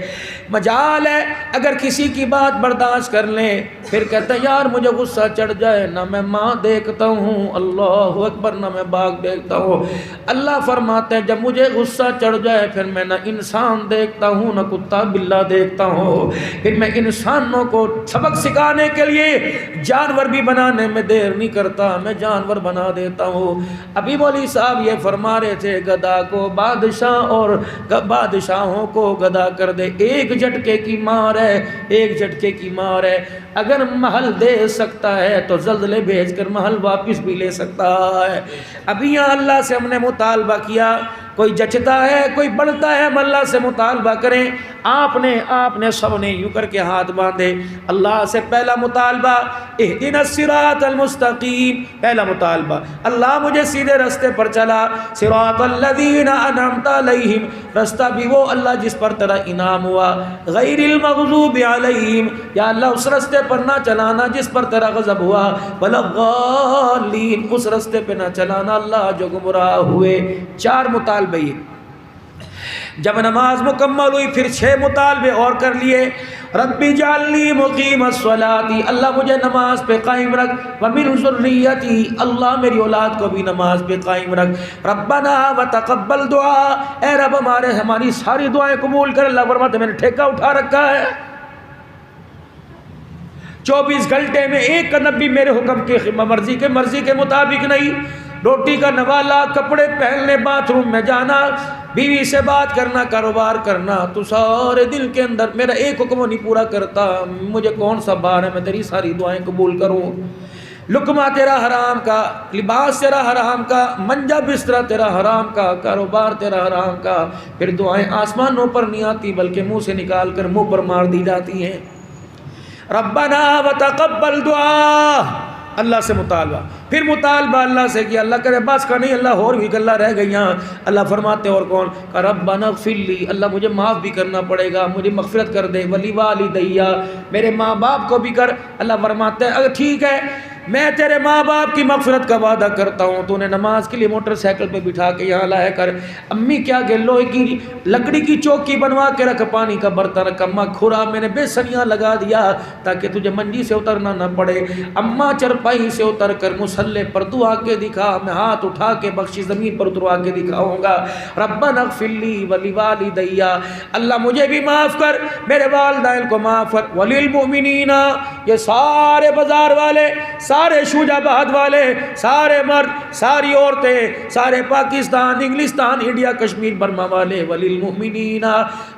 مجال ہے اگر کسی کی بات برداشت کر لیں، پھر کہتے ہیں یار مجھے غصہ چڑھ جائے، نہ میں ماں دیکھتا ہوں، اللہ اکبر، نہ میں باغ دیکھتا ہوں۔ اللہ فرماتے ہیں جب مجھے غصہ چڑھ جائے پھر میں نہ انسان دیکھتا ہوں، نہ کتا بلہ دیکھتا ہوں، پھر میں انسانوں کو سبق سکھانے کے لیے جانور بھی بنانے میں دیر نہیں کرتا، میں جانور بنا دیتا ہوں۔ ابھی مولوی صاحب یہ فرما رہے تھے گدھا کو بادشاہ اور بادشاہوں کو گدھا کر دے، ایک جھٹکے کی مار ہے، ایک جھٹکے کی مار ہے۔ اگر محل دے سکتا ہے تو زلزلے بھیج کر محل واپس بھی لے سکتا ہے۔ ابھی یہاں اللہ سے ہم نے مطالبہ کیا، کوئی جچتا ہے کوئی بڑھتا ہے، ہم اللہ سے مطالبہ کریں۔ آپ نے سب نے یوں کر کے ہاتھ باندھے، اللہ سے پہلا مطالبہ اہدنا الصراط المستقیم، پہلا مطالبہ اللہ مجھے سیدھے رستے پر چلا، صراط الذین انعمت علیہم، رستہ بھی وہ اللہ جس پر تیرا انعام ہوا، غیر المغضوب علیہم، یا اللہ اس رستے پر نہ چلانا جس پر تیرا غضب ہوا، ولا الضالین، اس رستے پہ نہ چلانا اللہ جو گمراہ ہوئے۔ 4 مطالبے۔ جب نماز مکمل ہوئی پھر 6 مطالبے اور کر لیے، ربی جعلنی مقیم الصلاۃ، اللہ مجھے نماز پہ قائم رکھ، ومن ذریتی، اللہ میری اولاد کو بھی نماز پہ قائم رکھ، ربنا وتقبل دعا، اے رب ہماری ساری دعائیں قبول کر۔ اللہ فرماتے میں نے ٹھیکہ اٹھا رکھا ہے، 24 گھنٹے میں ایک قدم بھی میرے حکم کی مرضی کے مطابق نہیں۔ روٹی کا نوالا، کپڑے پہننے، باتھ روم میں جانا، بیوی سے بات کرنا، کاروبار کرنا، تو سارے دل کے اندر میرا ایک حکم نہیں پورا کرتا، مجھے کون سا بار ہے میں تیری ساری دعائیں قبول کروں۔ لقمہ تیرا حرام کا، لباس تیرا حرام کا، منجا بستر تیرا حرام کا، کاروبار تیرا حرام کا، پھر دعائیں آسمانوں پر نہیں آتی بلکہ منہ سے نکال کر منہ پر مار دی جاتی ہیں۔ ربنا وتقبل دعا، اللہ سے مطالبہ، پھر مطالبہ اللہ سے کیا، اللہ کرے بس کا نہیں، اللہ اور بھی گلہ رہ گئی ہیں۔ اللہ فرماتے اور کون کہ ربنا اغفر لی، اللہ مجھے معاف بھی کرنا پڑے گا، مجھے مغفرت کر دے، ولی والدیّ، میرے ماں باپ کو بھی کر۔ اللہ فرماتے ہیں اگر ٹھیک ہے میں تیرے ماں باپ کی مغفرت کا وعدہ کرتا ہوں، تو انہیں نماز کے لیے موٹر سائیکل پہ بٹھا کے یہاں لایا کر، امی کیا کہ لوہے کی لکڑی کی چوکی بنوا کے رکھ، پانی کا برتن رکھ، اماں کھرا میں نے بے سنیاں لگا دیا تاکہ تجھے منجی سے اترنا نہ پڑے، اماں چرپائی سے اتر کر مصلے پر دعا کے دکھا، میں ہاتھ اٹھا کے بخشی زمین پر اتروا کے دکھاؤں گا۔ ربنا اغفر لی ولوالدیّ، اللہ مجھے بھی معاف کر، میرے والدین کو معاف کر، وللمؤمنین، یہ سارے بازار والے، سارے شوجہ بہت والے، سارے مرد، ساری عورتیں، سارے پاکستان، انگلستان، انڈیا، کشمیر، برما والے، وللمؤمنین،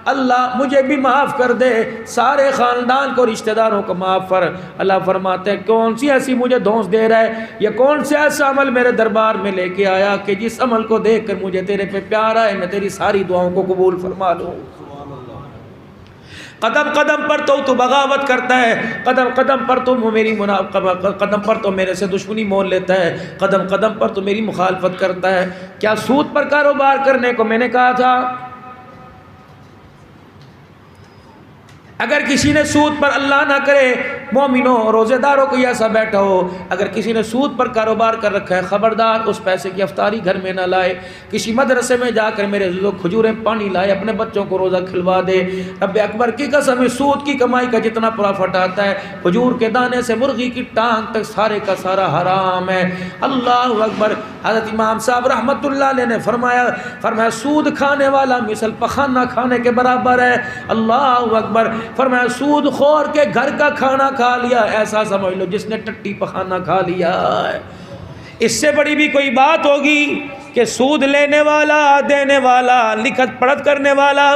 اللہ مجھے بھی معاف کر دے، سارے خاندان کو، رشتہ داروں کو معاف کر۔ اللہ فرماتے ہیں کون سی ایسی مجھے دھونس دے رہا ہے، یہ کون سے ایسا عمل میرے دربار میں لے کے آیا کہ جس عمل کو دیکھ کر مجھے تیرے پہ پیار آئے، میں تیری ساری دعاؤں کو قبول فرما لوں۔ قدم قدم پر تو بغاوت کرتا ہے، قدم قدم پر تو میری قدم پر تو میرے سے دشمنی مول لیتا ہے، قدم قدم پر تو میری مخالفت کرتا ہے۔ کیا سود پر کاروبار کرنے کو میں نے کہا تھا؟ اگر کسی نے سود پر، اللہ نہ کرے مومنوں روزے داروں کو ایسا بیٹھا ہو، اگر کسی نے سود پر کاروبار کر رکھا ہے خبردار اس پیسے کی افطاری گھر میں نہ لائے، کسی مدرسے میں جا کر میرے عزیزو کھجوریں پانی لائے، اپنے بچوں کو روزہ کھلوا دے۔ رب اکبر کی قسم، سود کی کمائی کا جتنا پرافٹ آتا ہے کھجور کے دانے سے مرغی کی ٹانگ تک سارے کا سارا حرام ہے۔ اللہ اکبر۔ حضرت امام صاحب رحمت اللہ علیہ نے فرمایا سود کھانے والا مثل پخانہ کھانے کے برابر ہے۔ اللہ اکبر۔ فرمایا سود خور کے گھر کا کھانا کھا لیا ایسا سمجھ لو جس نے ٹٹی پخانہ کھا لیا ہے۔ اس سے بڑی بھی کوئی بات ہوگی کہ سود لینے والا، دینے والا، لکھت پڑھت کرنے والا،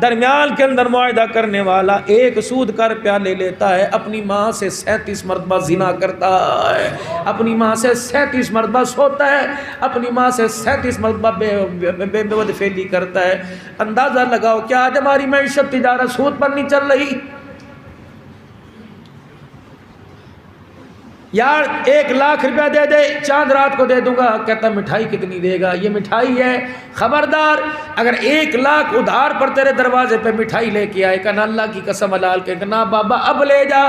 درمیان کے اندر معاہدہ کرنے والا ایک سود کا روپیہ لے لیتا ہے، اپنی ماں سے 37 مرتبہ زنا کرتا ہے، اپنی ماں سے 37 مرتبہ سوتا ہے، اپنی ماں سے 37 مرتبہ بے بدفعلی کرتا ہے۔ اندازہ لگاؤ کیا آج ہماری معیشت تجارت سود پر نہیں چل رہی؟ یار 1 لاکھ روپیہ دے دے، چاند رات کو دے دوں گا، کہتا مٹھائی کتنی دے گا؟ یہ مٹھائی ہے۔ خبردار، اگر 1 لاکھ ادھار پر تیرے دروازے پہ مٹھائی لے کے آئے، کہنا اللہ کی قسم حلال کے، کہنا بابا اب لے جا،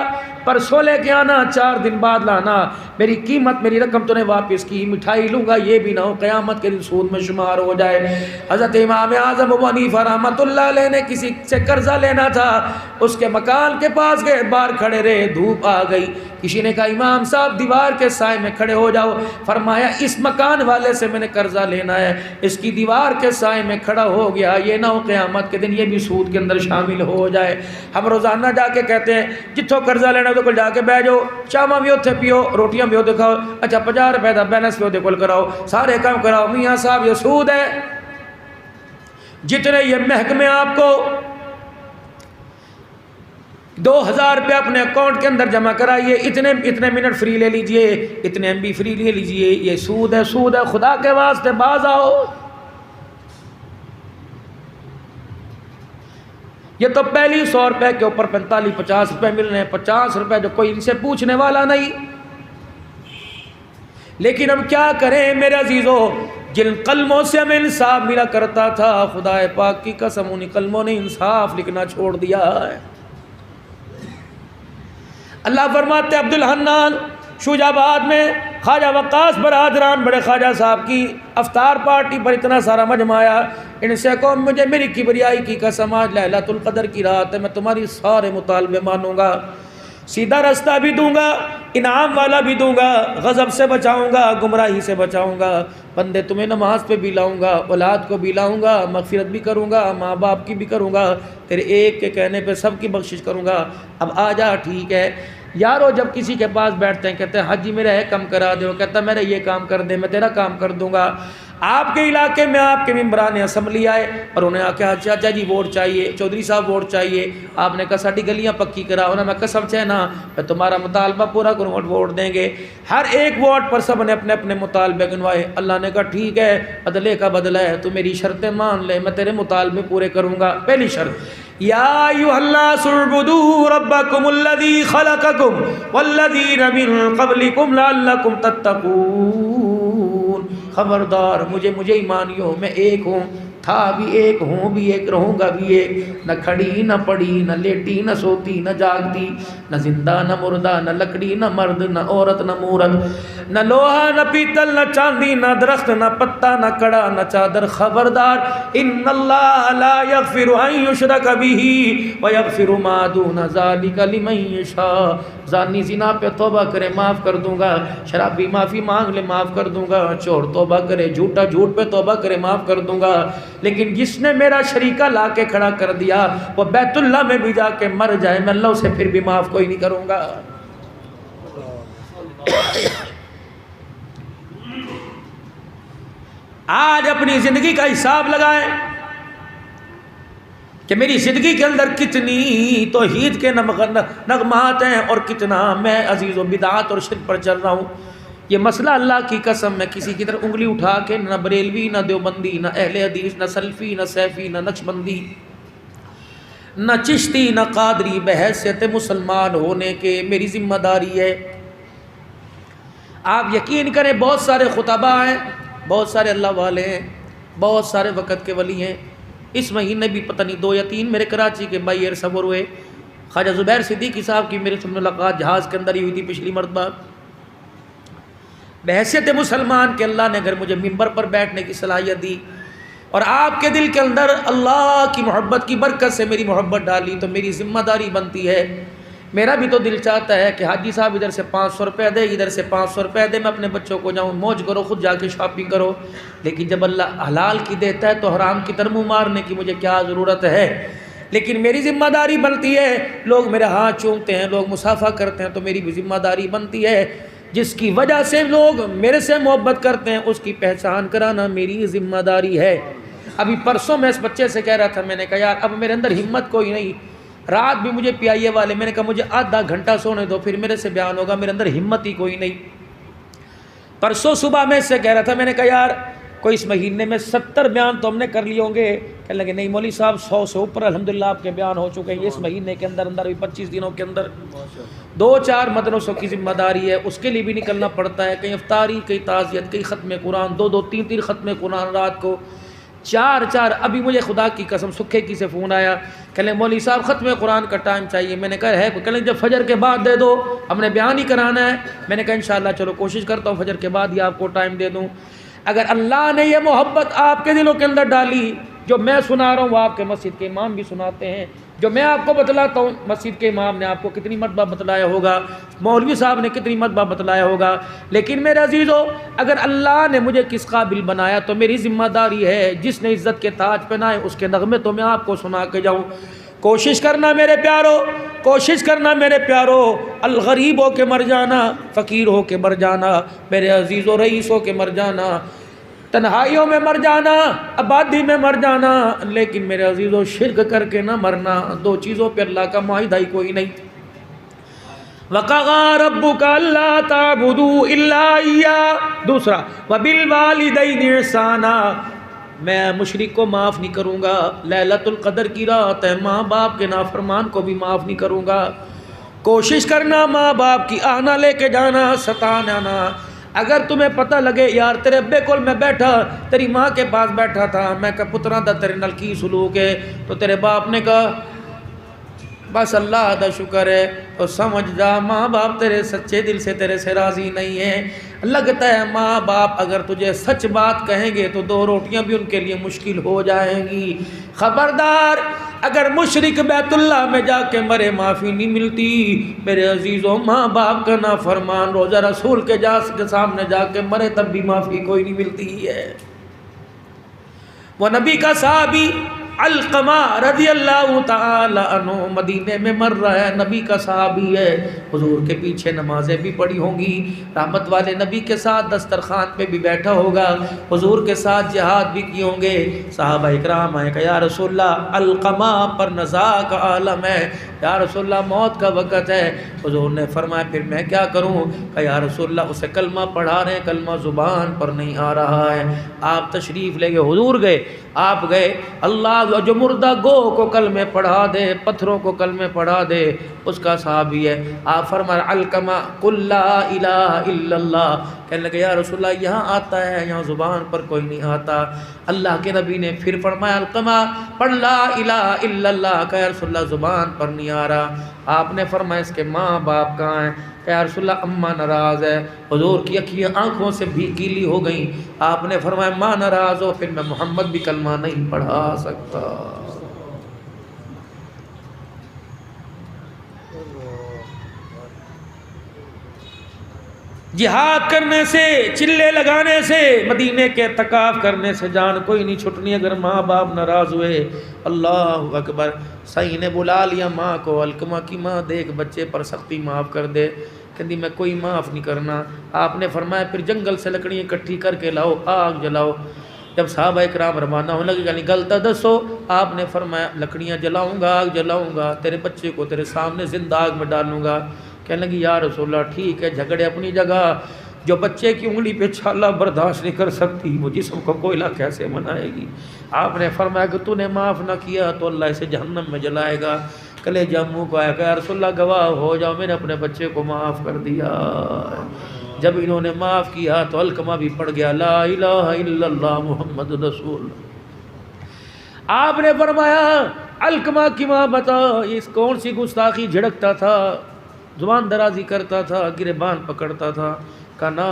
پرسوں لے کے آنا، 4 دن بعد لانا، میری قیمت میری رقم تو نے واپس کی، مٹھائی لوں گا، یہ بھی نہ ہو قیامت کے دن سود میں شمار ہو جائے۔ حضرت امام اعظم ابو حنیفہ رحمۃ اللہ علیہ نے کسی سے قرضہ لینا تھا، اس کے مکان کے پاس گئے، باہر کھڑے رہے، دھوپ آ گئی، کسی نے کہا امام صاحب دیوار کے سائے میں کھڑے ہو جاؤ، فرمایا اس مکان والے سے میں نے قرضہ لینا ہے، اس کی دیوار کے سائے میں کھڑا ہو گیا، یہ نہ ہو قیامت کے دن یہ بھی سود کے اندر شامل ہو جائے۔ ہم روزانہ جا کے کہتے ہیں جتوں قرضہ لینا تو کل جا کے بہ جاؤ، چاواں بھی اتنے پیو، روٹیاں بھی اتنے کھاؤ، اچھا 50 روپے کا بیلنس بھی اتنے کول کراؤ، سارے کام کراؤ، میاں صاحب یہ سود ہے۔ جتنے یہ محکمے آپ کو 2000 روپے اپنے اکاؤنٹ کے اندر جمع کرائیے، اتنے منٹ فری لے لیجئے، اتنے MB فری لے لیجئے، یہ سود ہے، سود ہے، خدا کے واسطے باز آؤ۔ یہ تو پہلی 100 روپے کے اوپر 45-50 روپے مل رہے ہیں، 50 روپے جو کوئی ان سے پوچھنے والا نہیں۔ لیکن ہم کیا کریں میرے عزیزو، جن قلموں سے ہمیں انصاف ملا کرتا تھا، خدا پاک کی قسم ان قلموں نے انصاف لکھنا چھوڑ دیا ہے۔ اللہ فرماتے عبد الحنان شوج آباد میں خواجہ وقاص برادران بڑے خواجہ صاحب کی افطار پارٹی پر اتنا سارا مجمع آیا، ان سے کہو مجھے میری کبریائی کی قسم آج لیلۃ القدر کی رات ہے، میں تمہاری سارے مطالبے مانوں گا، سیدھا رستہ بھی دوں گا، انعام والا بھی دوں گا، غضب سے بچاؤں گا، گمراہی سے بچاؤں گا، بندے تمہیں نماز پہ بھی لاؤں گا، اولاد کو بھی لاؤں گا، مغفرت بھی کروں گا، ماں باپ کی بھی کروں گا، تیرے ایک کے کہنے پہ سب کی بخشش کروں گا، اب آ جا ٹھیک ہے۔ یارو جب کسی کے پاس بیٹھتے ہیں کہتے ہیں حجی میرا ہے کم کرا دے، وہ کہتا ہے میرا یہ کام کر دے، میں تیرا کام کر دوں گا۔ آپ کے علاقے میں آپ کے ممبران اسمبلی آئے اور انہیں آ کے چاچا جی ووٹ چاہیے، چودھری صاحب ووٹ چاہیے، آپ نے کہا ساڑھی گلیاں پکی کرا، انہیں میں قسم چہنا میں تمہارا مطالبہ پورا کروں، ووٹ دیں گے۔ ہر ایک ووٹ پر سب نے اپنے اپنے مطالبے گنوائے، اللہ نے کہا ٹھیک ہے عدلے کا بدلہ ہے، تو میری شرطیں مان لے، میں تیرے مطالبے پورے کروں گا۔ پہلی شرط یا ایھا الناس اعبدوا ربکم الذی خلقکم والذین من قبلکم لعلکم تتقون، خبردار مجھے ہی مانیو، میں ایک ہوں، تھا بھی ایک، ہوں بھی ایک، رہوں گا بھی ایک، نہ کھڑی نہ پڑی نہ لیٹی نہ سوتی نہ جاگتی، نہ زندہ نہ مردہ، نہ لکڑی نہ مرد نہ عورت نہ مورد، نہ لوہا نہ پیتل نہ چاندی نہ درخت نہ پتا نہ کڑا نہ چادر، خبردار ان اللہ لا یغفر ان یشرک بہ ویغفر ما دون ذلک لمن یشاء، زانی زنا پہ توبہ کرے معاف کر دوں گا، شرابی معافی مانگ لے معاف کر دوں گا، چور توبہ کرے، جھوٹا جھوٹ پہ توبہ کرے معاف کر دوں گا، لیکن جس نے میرا شریکہ لا کے کھڑا کر دیا وہ بیت اللہ میں بھی جا کے مر جائے، میں اللہ اسے پھر بھی معاف کوئی نہیں کروں گا۔ آج اپنی زندگی کا حساب لگائیں کہ میری زندگی کے اندر کتنی توحید کے نغمات ہیں اور کتنا میں عزیز و بدعات اور شرک پر چل رہا ہوں۔ یہ مسئلہ اللہ کی قسم میں کسی کی طرف انگلی اٹھا کے نہ بریلوی نہ دیوبندی نہ اہل حدیث نہ سلفی نہ سیفی نہ نقشبندی نہ چشتی نہ قادری بحیثیت مسلمان ہونے کے میری ذمہ داری ہے۔ آپ یقین کریں بہت سارے خطبہ ہیں، بہت سارے اللہ والے ہیں، بہت سارے وقت کے ولی ہیں، اس مہینے بھی پتہ نہیں 2 یا 3 میرے کراچی کے بھائی ایئر صبر ہوئے، خواجہ زبیر صدیقی صاحب کی میرے سے ملاقات جہاز کے اندر ہی ہوئی تھی پچھلی مرتبہ. بحیثیت مسلمان کہ اللہ نے اگر مجھے ممبر پر بیٹھنے کی صلاحیت دی اور آپ کے دل کے اندر اللہ کی محبت کی برکت سے میری محبت ڈالی تو میری ذمہ داری بنتی ہے. میرا بھی تو دل چاہتا ہے کہ حاجی صاحب ادھر سے 500 روپے دے, ادھر سے 500 روپے دے, میں اپنے بچوں کو جاؤں, موج کرو, خود جا کے شاپنگ کرو. لیکن جب اللہ حلال کی دیتا ہے تو حرام کی طرف منہ مارنے کی مجھے کیا ضرورت ہے. لیکن میری ذمہ داری بنتی ہے, لوگ میرے ہاتھ چومتے ہیں, لوگ مصافحہ کرتے ہیں, تو میری بھی ذمہ داری بنتی ہے جس کی وجہ سے لوگ میرے سے محبت کرتے ہیں اس کی پہچان کرانا میری ذمہ داری ہے. ابھی پرسوں میں اس بچے سے کہہ رہا تھا, میں نے کہا یار اب میرے اندر ہمت کوئی نہیں, رات بھی مجھے پیائیے والے, میں نے کہا مجھے آدھا گھنٹہ سونے دو پھر میرے سے بیان ہوگا, میرے اندر ہمت ہی کوئی نہیں. پرسوں صبح میں اس سے کہہ رہا تھا, میں نے کہا یار کوئی اس مہینے میں 70 بیان تو ہم نے کر لیے ہوں گے. کہنے لگے نہیں مولوی صاحب 100 سے اوپر الحمدللہ آپ کے بیان ہو چکے ہیں اس مہینے کے اندر اندر بھی 25 دنوں کے اندر. 2-4 مدرسوں کی ذمہ داری ہے, اس کے لیے بھی نکلنا پڑتا ہے, کہیں افطاری, کہیں تعزیت, کہیں ختم قرآن, 2-2 3-3 ختم قرآن رات کو, 4-4. ابھی مجھے خدا کی قسم سکھے کی سے فون آیا, کہنے مولوی صاحب ختم قرآن کا ٹائم چاہیے. میں نے کہا ہے, کہنے جب فجر کے بعد دے دو, ہم نے بیان ہی کرانا ہے. میں نے کہا انشاءاللہ چلو کوشش کرتا ہوں فجر کے بعد ہی آپ کو ٹائم دے دوں. اگر اللہ نے یہ محبت آپ کے دلوں کے اندر ڈالی, جو میں سنا رہا ہوں وہ آپ کے مسجد کے امام بھی سناتے ہیں, جو میں آپ کو بتلاتا ہوں مسجد کے امام نے آپ کو کتنی مرتبہ بتلایا ہوگا, مولوی صاحب نے کتنی مرتبہ بتلایا ہوگا. لیکن میرے عزیزو, اگر اللہ نے مجھے کس قابل بنایا تو میری ذمہ داری ہے, جس نے عزت کے تاج پہنائے اس کے نغمے تو میں آپ کو سنا کے جاؤں. کوشش کرنا میرے پیارو, کوشش کرنا میرے پیارو, الغریب ہو کے مر جانا, فقیر ہو کے مر جانا, میرے عزیز و رئیس ہو کے مر جانا, تنہائیوں میں مر جانا, آبادی میں مر جانا, لیکن میرے عزیزو شرک کر کے نہ مرنا. 2 چیزوں پہ اللہ کا معاہدہ ہی کوئی نہیں. وَقَضَىٰ رَبُّكَ أَلَّا تَعْبُدُوا إِلَّا إِيَّاهُ. دوسرا وَبِالْوَالِدَيْنِ إِحْسَانًا. میں مشرک کو معاف نہیں کروں گا, لیلۃ القدر کی رات ہے, ماں باپ کے نافرمان کو بھی معاف نہیں کروں گا. کوشش کرنا ماں باپ کی آنا لے کے جانا, ستانا نہ. اگر تمہیں پتہ لگے یار تیرے ابے کول میں بیٹھا, تیری ماں کے پاس بیٹھا تھا, میں کہا پترا دا تیرے نال کی سلوک ہے, تو تیرے باپ نے کہا بس اللہ دا شکر ہے, تو سمجھ جا ماں باپ تیرے سچے دل سے تیرے سے راضی نہیں ہیں. لگتا ہے ماں باپ اگر تجھے سچ بات کہیں گے تو 2 روٹیاں بھی ان کے لیے مشکل ہو جائیں گی. خبردار, اگر مشرک بیت اللہ میں جا کے مرے معافی نہیں ملتی. میرے عزیزوں, ماں باپ کا نافرمان روزہ رسول کے سامنے جا کے مرے تب بھی معافی کوئی نہیں ملتی ہے. وہ نبی کا صحابی علقمہ رضی اللہ تعالی عنہ مدینے میں مر رہا ہے, نبی کا صحابی ہے, حضور کے پیچھے نمازیں بھی پڑھی ہوں گی, رحمت والے نبی کے ساتھ دسترخوان پہ بھی بیٹھا ہوگا, حضور کے ساتھ جہاد بھی کیے ہوں گے. صحابہ اکرام آئے کہ یا رسول اللہ علقمہ پر نزاع کا عالم ہے, یا رسول اللہ موت کا وقت ہے. حضور نے فرمایا پھر میں کیا کروں, کہ یا رسول اللہ اسے کلمہ پڑھا رہے ہیں, کلمہ زبان پر نہیں آ رہا ہے. آپ تشریف لے گئے, حضور گئے, آپ گئے, اللہ جو مردہ گو کو کلمے پڑھا دے, پتھروں کو کلمے پڑھا دے, اس کا صحابی ہے. آپ فرمایا علقمہ قل لا الہ الا اللہ. کہنے لگے یا رسول اللہ یہاں آتا ہے, یہاں زبان پر کوئی نہیں آتا. اللہ کے نبی نے پھر فرمایا علقمہ پڑھ لا الہ الا اللہ. کہ یا رسول اللہ زبان پر نہیں آ رہا. آپ نے فرمایا اس کے ماں باپ کہاں ہیں؟ کہ یا رسول اللہ اماں ناراض ہے. حضور کی اکھیاں آنکھوں سے بھی گیلی ہو گئیں. آپ نے فرمایا ماں ناراض ہو پھر میں محمد بھی کلمہ نہیں پڑھا سکتا. جہاد کرنے سے, چلے لگانے سے, مدینے کے اعتکاف کرنے سے جان کوئی نہیں چھٹنی اگر ماں باپ ناراض ہوئے. اللہ اکبر. صحیح نے بلا لیا ماں کو, علقمہ کی ماں دیکھ بچے پر سختی معاف کر دے. کہتی میں کوئی معاف نہیں کرنا. آپ نے فرمایا پھر جنگل سے لکڑیاں اکٹھی کر کے لاؤ, آگ جلاؤ. جب صحابہ اکرام روانہ ہونے لگے یعنی غلطہ دسو, آپ نے فرمایا لکڑیاں جلاؤں گا, آگ جلاؤں گا, تیرے بچے کو تیرے سامنے زندہ آگ میں ڈالوں گا. کہنے لگی یا رسول اللہ ٹھیک ہے, جھگڑے اپنی جگہ, جو بچے کی انگلی پہ چھالا برداشت نہیں کر سکتی وہ جسم کو کوئلہ کیسے منائے گی. آپ نے فرمایا کہ تو نے معاف نہ کیا تو اللہ اسے جہنم میں جلائے گا. کلیجہ منہ کو آیا کہ یا رسول اللہ گواہ ہو جاؤ میں نے اپنے بچے کو معاف کر دیا. جب انہوں نے معاف کیا تو علقمہ بھی پڑھ گیا لا الہ الا اللہ محمد رسول. آپ نے فرمایا علقمہ کی ماں بتا اس کون سی گستاخی جھڑکتا تھا، زبان درازی کرتا تھا، گریبان پکڑتا تھا، کہا نا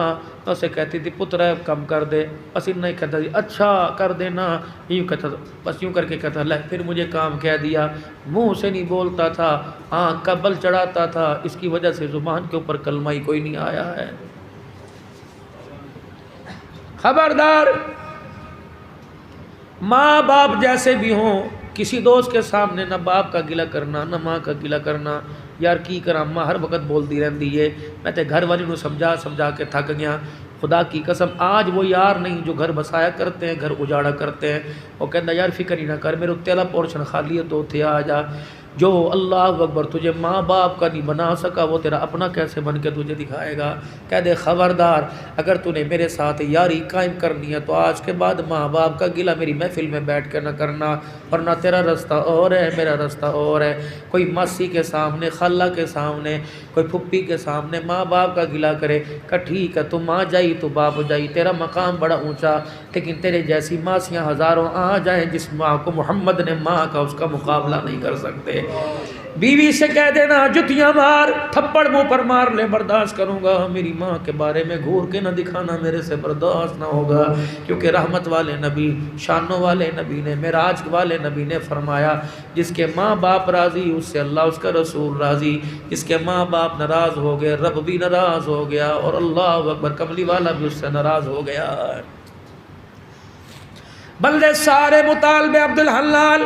اسے کہتی تھی پتر ہے کم کر دے، بس نہیں کہتا تھی اچھا کر دینا، یوں کہتا تھا، بس یوں کر کے کہتا لے پھر مجھے کام کہہ دیا، منہ سے نہیں بولتا تھا، آنکھ کا بل چڑھاتا تھا، اس کی وجہ سے زبان کے اوپر کلمہ ہی کوئی نہیں آیا ہے۔ خبردار، ماں باپ جیسے بھی ہوں، کسی دوست کے سامنے نہ باپ کا گلہ کرنا نہ ماں کا گلہ کرنا۔ یار کی کرا ماں ہر وقت بولتی رہتی ہے، میں تے گھر والی نو سمجھا کے تھک گیا، خدا کی قسم آج وہ یار نہیں جو گھر بسایا کرتے ہیں، گھر اجاڑا کرتے ہیں۔ وہ کہتا یار فکر ہی نہ کر، میرے تیلا پورشن خالی ہے تو اتھے آ جا، جو اللہ اکبر تجھے ماں باپ کا نہیں بنا سکا وہ تیرا اپنا کیسے بن کے تجھے دکھائے گا۔ کہہ دے خبردار، اگر تو نے میرے ساتھ یاری قائم کرنی ہے تو آج کے بعد ماں باپ کا گلہ میری محفل میں بیٹھ کے نہ کرنا، ورنہ تیرا رستہ اور ہے میرا رستہ اور ہے۔ کوئی ماسی کے سامنے، خالہ کے سامنے، کوئی پھپھی کے سامنے ماں باپ کا گلہ کرے کہ ٹھیک ہے تو ماں جائی تو باپ جائی، تیرا مقام بڑا اونچا، لیکن تیرے جیسی ماسیاں ہزاروں آ جائیں جس ماں کو محمد نے ماں کا اس کا مقابلہ نہیں کر سکتے۔ بیوی سے کہہ دینا جتیاں مار، تھپڑ منہ پر مار لے، برداشت کروں گا، میری ماں کے بارے میں گھور کے نہ دکھانا، میرے سے برداشت نہ ہوگا، کیونکہ رحمت والے نبی، شانوں والے نبی نے، معراج والے نبی نے فرمایا جس کے ماں باپ راضی اس سے اللہ اس کا رسول راضی، جس کے ماں باپ ناراض ہو گئے رب بھی ناراض ہو گیا، اور اللہ اکبر کملی والا بھی اس سے ناراض ہو گیا۔ بندے سارے مطالبے عبدالحلال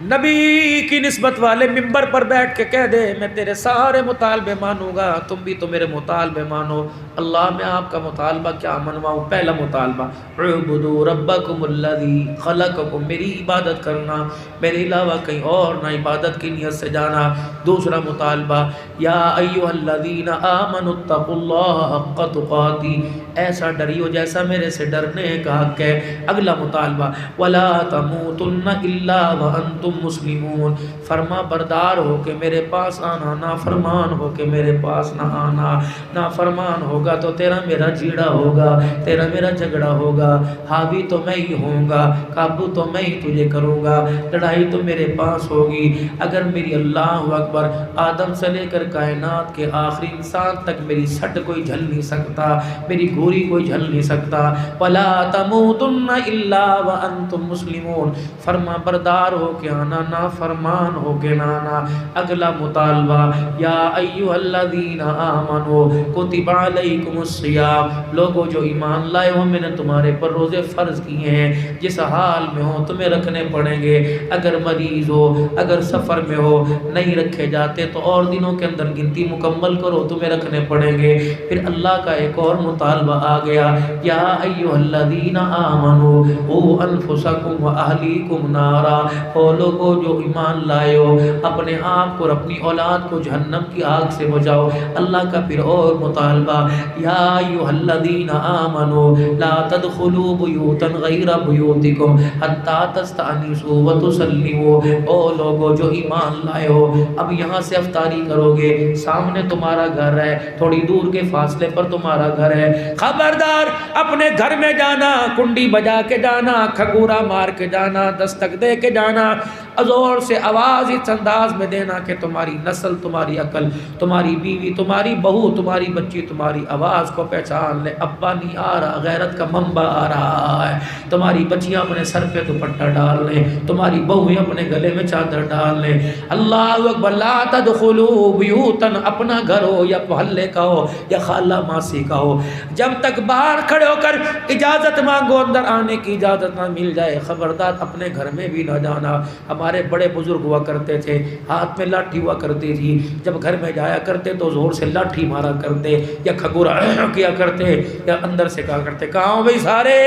نبی کی نسبت والے ممبر پر بیٹھ کے کہہ دے میں تیرے سارے مطالبے مانوں گا، تم بھی تو میرے مطالبے مانو۔ اللہ میں آپ کا مطالبہ کیا منواؤں؟ پہلا مطالبہ اعبدوا ربکم الذی خلقکم، میری عبادت کرنا، میرے علاوہ کہیں اور نہ عبادت کی نیت سے جانا۔ دوسرا مطالبہ یا ایھا الذین آمنوا اتقوا اللہ حق تقاتہ، ایسا ڈریو جیسا میرے سے ڈرنے کا حق ہے۔ اگلا مطالبہ ولا تموتن الا وانتم مسلمون، فرما بردار ہو کے میرے پاس آنا، نافرمان ہو کے میرے پاس نہ آنا۔ نافرمان ہوگا تو تیرا میرا جیڑا ہوگا، تیرا میرا جھگڑا ہوگا، حاوی تو میں ہی ہوں گا، قابو تو میں ہی تجھے کروں گا، لڑائی تو میرے پاس ہوگی۔ اگر میری اللہ اکبر آدم سے لے کر کائنات کے آخری انسان تک میری سٹ کوئی جھل نہیں سکتا، میری گوری کوئی جھل نہیں سکتا۔ ولا تموتن الا وانتم مسلمون، فرما بردار ہو کے آنا، نافرمان ہو کے نہ آنا۔ اگلا مطالبہ یا ایھا الذین آمنوا کتب علیکم الصیام، لوگو جو ایمان لائے ہو میں نے تمہارے پر روزے فرض کیے ہیں، جس حال میں ہو تمہیں رکھنے پڑیں گے، اگر مریض ہو، اگر سفر میں ہو، نہیں رکھے جاتے تو اور دنوں کے اندر گنتی مکمل کرو، تمہیں رکھنے پڑیں گے۔ پھر اللہ کا ایک اور مطالبہ آ گیا یا ایھا الذین آمنوا قوا انفسکم واہلیکم نارا، او لوگو جو ایمان لائے ہو اپنے آپ کو اور اپنی اولاد کو جہنم کی آگ سے بچاؤ۔ اللہ کا پھر اور مطالبہ یا ایھا الذین آمنوا لا تدخلوا بیوتا غیر بیوتکم حتی تستأنسوا وتسلموا، او لوگو جو ایمان لائے ہو اب یہاں سے افطاری کرو گے، سامنے تمہارا گھر ہے، تھوڑی دور کے فاصلے پر تمہارا گھر ہے، خبردار اپنے گھر میں جانا، کنڈی بجا کے جانا، کھگورا مار کے جانا، دستک دے کے جانا، زور سے آواز اس انداز میں دینا کہ تمہاری نسل، تمہاری عقل، تمہاری بیوی، تمہاری بہو، تمہاری بچی تمہاری آواز کو پہچان لے، ابا نہیں آ رہا، غیرت کا منبع آ رہا ہے، تمہاری بچیاں اپنے سر پہ دوپٹہ ڈال لیں، تمہاری بہویں اپنے گلے میں چادر ڈال لیں۔ اللہ اکبر، لا تدخلوا بیوتا، اپنا گھر ہو یا محلے کا ہو یا خالہ ماسی کا ہو، جب تک باہر کھڑے ہو کر اجازت مانگو اندر آنے کی اجازت نہ مل جائے، خبردار اپنے گھر میں بھی نہ جانا۔ ہمارے بڑے بزرگ ہوا کرتے تھے، ہاتھ میں لاٹھی ہوا کرتی تھی، جب گھر میں جایا کرتے تو زور سے لاٹھی مارا کرتے یا کھگورا کیا کرتے یا اندر سے کہا کرتے کہاں ہو بھائی سارے،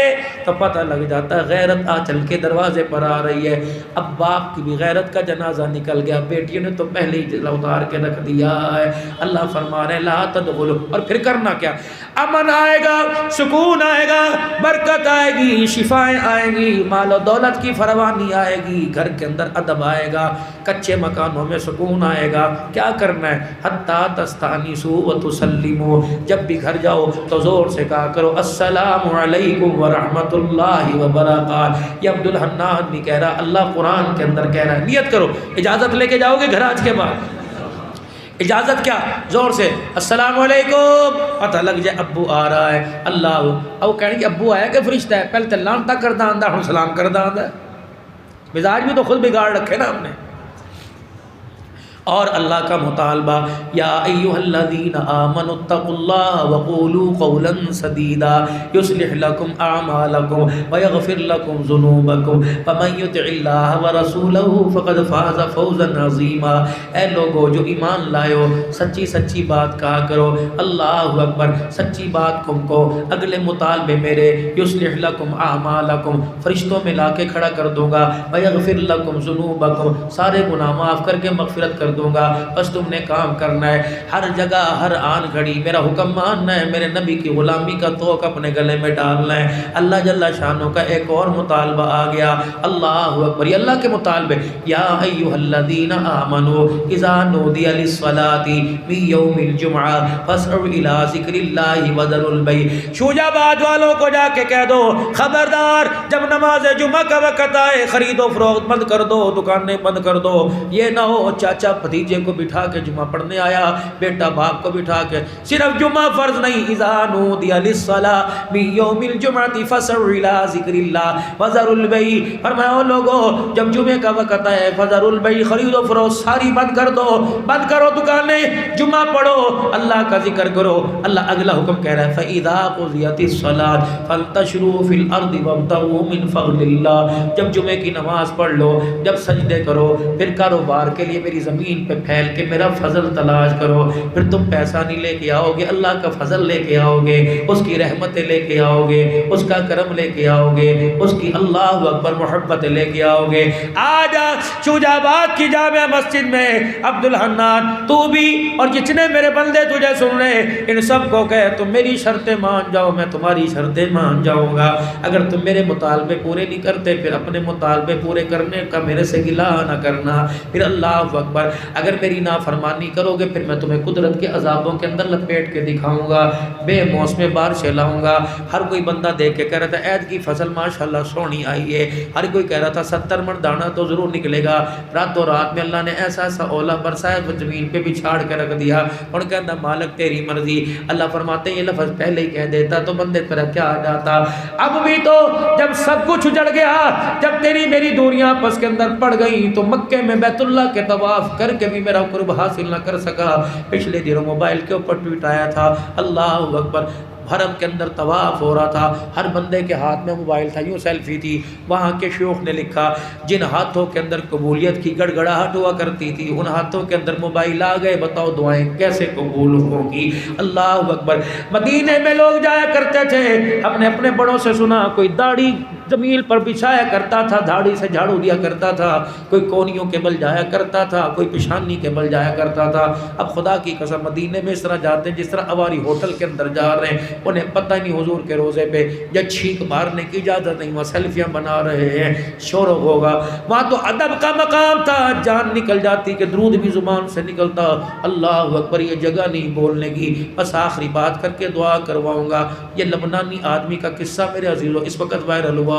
تو پتہ لگ جاتا غیرت آ چل کے دروازے پر آ رہی ہے۔ اب باپ کی بھی غیرت کا جنازہ نکل گیا، بیٹیوں نے تو پہلے ہی اتار کے رکھ دیا ہے۔ اللہ فرما رہے لا تدخلوا، اور پھر کرنا کیا؟ امن آئے گا، سکون آئے گا، برکت آئے گی، شفائیں آئیں گی، مال و دولت کی فراوانی آئے گی، گھر کے اندر ادب آئے گا، کچے مکانوں میں سکون آئے گا. کیا کرنا ہے؟ حتی تستانسوا وتسلموا، جب بھی گھر جاؤ تو زور سے کہا کرو السلام علیکم ورحمۃ اللہ وبرکاتہ. یہ عبد الحنان نہیں کہہ رہا، اللہ قرآن کے اندر کہہ رہا ہے. نیت کرو، اجازت لے کے جاؤ گے گھر آج کے بعد؟ اجازت کیا؟ زور سے السلام علیکم، پتہ لگ جائے ابو آ رہا ہے. اللہ او کہنے کہ ابو آیا کہ فرشتہ ہے؟ پہلے تو لانتا کردہ آندہ ہوں سلام کردہ آندہ ہے. مزاج بھی تو خود بگاڑ رکھے نا ہم نے. اور اللہ کا مطالبہ یا ایھا الذین آمنوا اتقوا اللہ وقولوا قولا سدیدا یصلح لکم اعمالکم ویغفر لکم ذنوبکم ومن یطع اللہ ورسولہ فقد فاز فوزا عظیما. اے لوگو جو ایمان لائے ہو، سچی سچی بات کہا کرو. اللہ اکبر. سچی بات تم کو اگلے مطالبے میرے یصلح لکم اعمالکم، فرشتوں میں لا کے کھڑا کر دوں گا. ویغفر لکم ذنوبکم، سارے گناہ معاف کر کے مغفرت کر دوں گا. بس تم نے کام کرنا ہے، ہر جگہ ہر آن گھڑی میرا حکم ماننا ہے، میرے نبی کی غلامی کا توق اپنے گلے میں ڈالنا ہے. اللہ جل شانہ کا ایک اور مطالبہ آ گیا. اللہ اکبر. یہ اللہ کے مطالبے یا ایھا الذین آمنوا اذا نودی للصلاۃ من یوم الجمعہ فاسعوا الی ذکر اللہ وذروا البیع. شوجہ آباد والوں کو جا کے کہہ دو خبردار، جب نماز جمعہ کا وقت آئے خرید و فروخت بند کر دو، دکانیں بند کر دو. یہ نہ ہو چاچا بھتیجے کو بٹھا کے جمعہ پڑھنے آیا، بیٹا باپ کو بٹھا کے. صرف جمعہ فرض نہیں، اذا نودی للصلاۃ من یوم الجمعہ فاسعوا الی ذکر اللہ وذروا البیع. فرمایا لوگو جب جمعے کا وقت آئے فذروا البیع، خرید و فروخت ساری بند کر دو، بند کرو دکانیں، جمعہ پڑھو، اللہ کا ذکر کرو. اللہ اگلا حکم کہہ رہا ہے فاذا قضیت الصلاۃ فانتشروا فی الارض وابتغوا من فضل اللہ. جب جمعے کی نماز پڑھ لو، جب سجدے کرو، پھر کاروبار کے لیے میری زمین پہ پھیل کے میرا فضل تلاش کرو. پھر تم پیسہ نہیں لے کے آؤ گے، اللہ کا فضل لے کے آؤ گے، اس کی رحمتیں لے کے آؤ گے، اس کا کرم لے کے آؤ گے، اس کی اللہ اکبر محبت لے کے آؤ گے. آج شوجہ آباد کی جامع مسجد میں عبد الحنان تو بھی اور جتنے میرے بندے تجھے سن رہے ان سب کو کہے تم میری شرطیں مان جاؤ، میں تمہاری شرطیں مان جاؤں گا. اگر تم میرے مطالبے پورے نہیں کرتے پھر اپنے مطالبے پورے کرنے کا میرے سے گلہ نہ کرنا. پھر اللہ اکبر اگر میری نافرمانی کرو گے پھر میں تمہیں قدرت کے عذابوں کے اندر لپیٹ کے دکھاؤں گا، بے موسم بارشیں لاؤں گا. ہر کوئی بندہ دیکھ کے کہہ رہا تھا عید کی فصل ماشاءاللہ سونی آئی ہے. ہر کوئی کہہ رہا تھا 70 من دانہ تو ضرور نکلے گا. راتوں رات میں اللہ نے ایسا ایسا اولا برسایا وہ زمین پہ بھی چھاڑ کے رکھ دیا. اور کہتا مالک تیری مرضی. اللہ فرماتے ہیں یہ لفظ پہلے ہی کہہ دیتا تو بندے پر کیا آ جاتا. اب بھی تو جب سب کچھ اجڑ گیا، جب تیری میری دوریاں آپس کے اندر پڑ گئی تو مکے میں بیت اللہ کے طواف کر کے بھی میرا قرب حاصل نہ کر سکا. پچھلے دنوں موبائل کے اوپر ٹویٹ آیا تھا اللہ اکبر، حرم کے اندر طواف ہو رہا تھا، ہر بندے کے ہاتھ میں موبائل تھا، یوں سیلفی تھی. وہاں کے شیوخ نے لکھا جن ہاتھوں کے اندر قبولیت کی گڑگڑاہٹ ہوا کرتی تھی ان ہاتھوں کے اندر موبائل آ گئے، بتاؤ دعائیں کیسے قبول ہوں گی. اللہ اکبر. مدینے میں لوگ جایا کرتے تھے، ہم نے اپنے بڑوں سے سنا کوئی داڑھی زمین پر بچھایا کرتا تھا، دھاڑی سے جھاڑو دیا کرتا تھا، کوئی کونیوں کے بل جایا کرتا تھا، کوئی پیشانی کے بل جایا کرتا تھا. اب خدا کی قسم مدینے میں اس طرح جاتے ہیں جس طرح اواری ہوٹل کے اندر جا رہے ہیں. انہیں پتہ نہیں حضور کے روزے پہ یا چھینک مارنے کی اجازت نہیں، وہاں سیلفیاں بنا رہے ہیں، شور ہوگا. وہاں تو ادب کا مقام تھا، جان نکل جاتی کہ درود بھی زبان سے نکلتا. اللہ اکبر. یہ جگہ نہیں بولنے کی. بس آخری بات کر کے دعا کرواؤں گا. یہ لبنانی آدمی کا قصہ میرے عزیزو اس وقت وائرل ہوا ہے.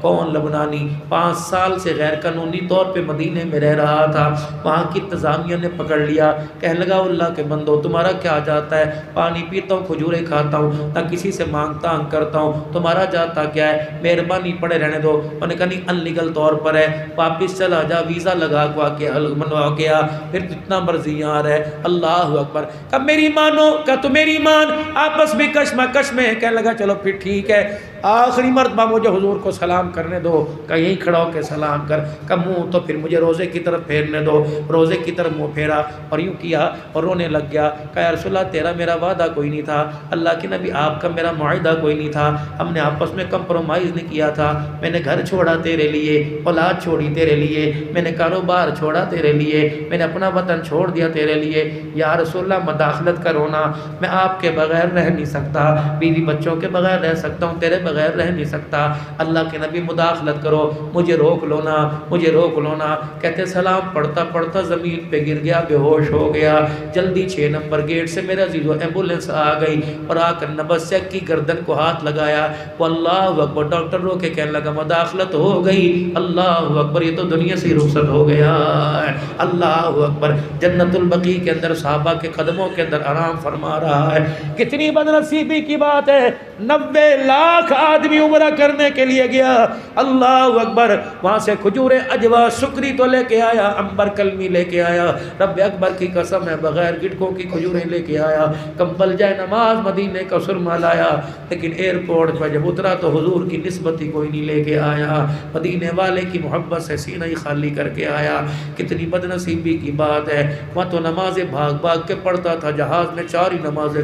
کون لبنانی 5 سال سے غیر قانونی طور پہ مدینے میں رہ رہا تھا. وہاں کی انتظامیہ نے پکڑ لیا، کہنے لگا اللہ کے بندو تمہارا کیا جاتا ہے، پانی پیتا ہوں، کھجورے کھاتا ہوں، نہ کسی سے مانگتا ہنگ کرتا ہوں، تمہارا جاتا کیا ہے، مہربانی پڑے رہنے دو. انہوں نے کہا نہیں انلیگل طور پر ہے، واپس چلا جا، ویزا لگا کے منوا کے آ، پھر جتنا مرضی یہاں رہے. اللہ اکبر. کہا میری مانو، کہا تو میری مان. آپس میں کشمکش میں کہنے لگا چلو پھر ٹھیک ہے، آخری مرتبہ مجھے حضور کو سلام کرنے دو. کہ یہیں کھڑا ہو کے سلام کر. کہ منہ تو پھر مجھے روزے کی طرف پھیرنے دو. روزے کی طرف منہ پھیرا اور یوں کیا اور رونے لگ گیا. کہ یا رسول اللہ تیرا میرا وعدہ کوئی نہیں تھا، اللہ کے نبی آپ کا میرا معاہدہ کوئی نہیں تھا، ہم نے آپس میں کمپرومائز نہیں کیا تھا. میں نے گھر چھوڑا تیرے لیے، اولاد چھوڑی تیرے لیے، میں نے کاروبار چھوڑا تیرے لیے، میں نے اپنا وطن چھوڑ دیا تیرے لیے. یا رسول اللہ مداخلت کرو نا، میں آپ کے بغیر رہ نہیں سکتا، بیوی بچوں کے بغیر رہ سکتا ہوں، تیرے بغیر رہ نہیں سکتا، اللہ کے نبی مداخلت کرو، مجھے روک لو نا، مجھے روک لو نا۔ کہتے سلام پڑھتا پڑھتا زمین پہ گر گیا، بے ہوش ہو گیا۔ جلدی 6 نمبر گیٹ سے میرا عزیزو ایمبولینس آ گئی اور آ کر نبض چیک کی، گردن کو ہاتھ لگایا، وہ اللہ اکبر، ڈاکٹر رو کے کہنے لگا مداخلت ہو گئی، اللہ اکبر، یہ تو دنیا سے رخصت ہو گیا، اللہ اکبر۔ جنت البقیع کے اندر صحابہ کے قدموں کے اندر آرام فرما رہا ہے۔ کتنی بد نصیبی کی بات ہے، 90 لاکھ آدمی عمرہ کرنے کے لیے گیا، اللہ اکبر، وہاں سے کھجور عجوا سکری تو لے کے آیا، عنبر کلمی لے کے آیا، رب اکبر کی قسم ہے بغیر گٹکوں کی کھجوریں لے کے آیا، کمبل جائے نماز مدینے کا سرما لایا، لیکن ایئرپورٹ پر جب اترا تو حضور کی نسبت ہی کوئی نہیں لے کے آیا، مدینے والے کی محبت سے سینہ ہی خالی کر کے آیا۔ کتنی بد نصیبی کی بات ہے، وہاں تو نمازیں بھاگ بھاگ کے پڑھتا تھا، جہاز میں 4 ہی نمازیں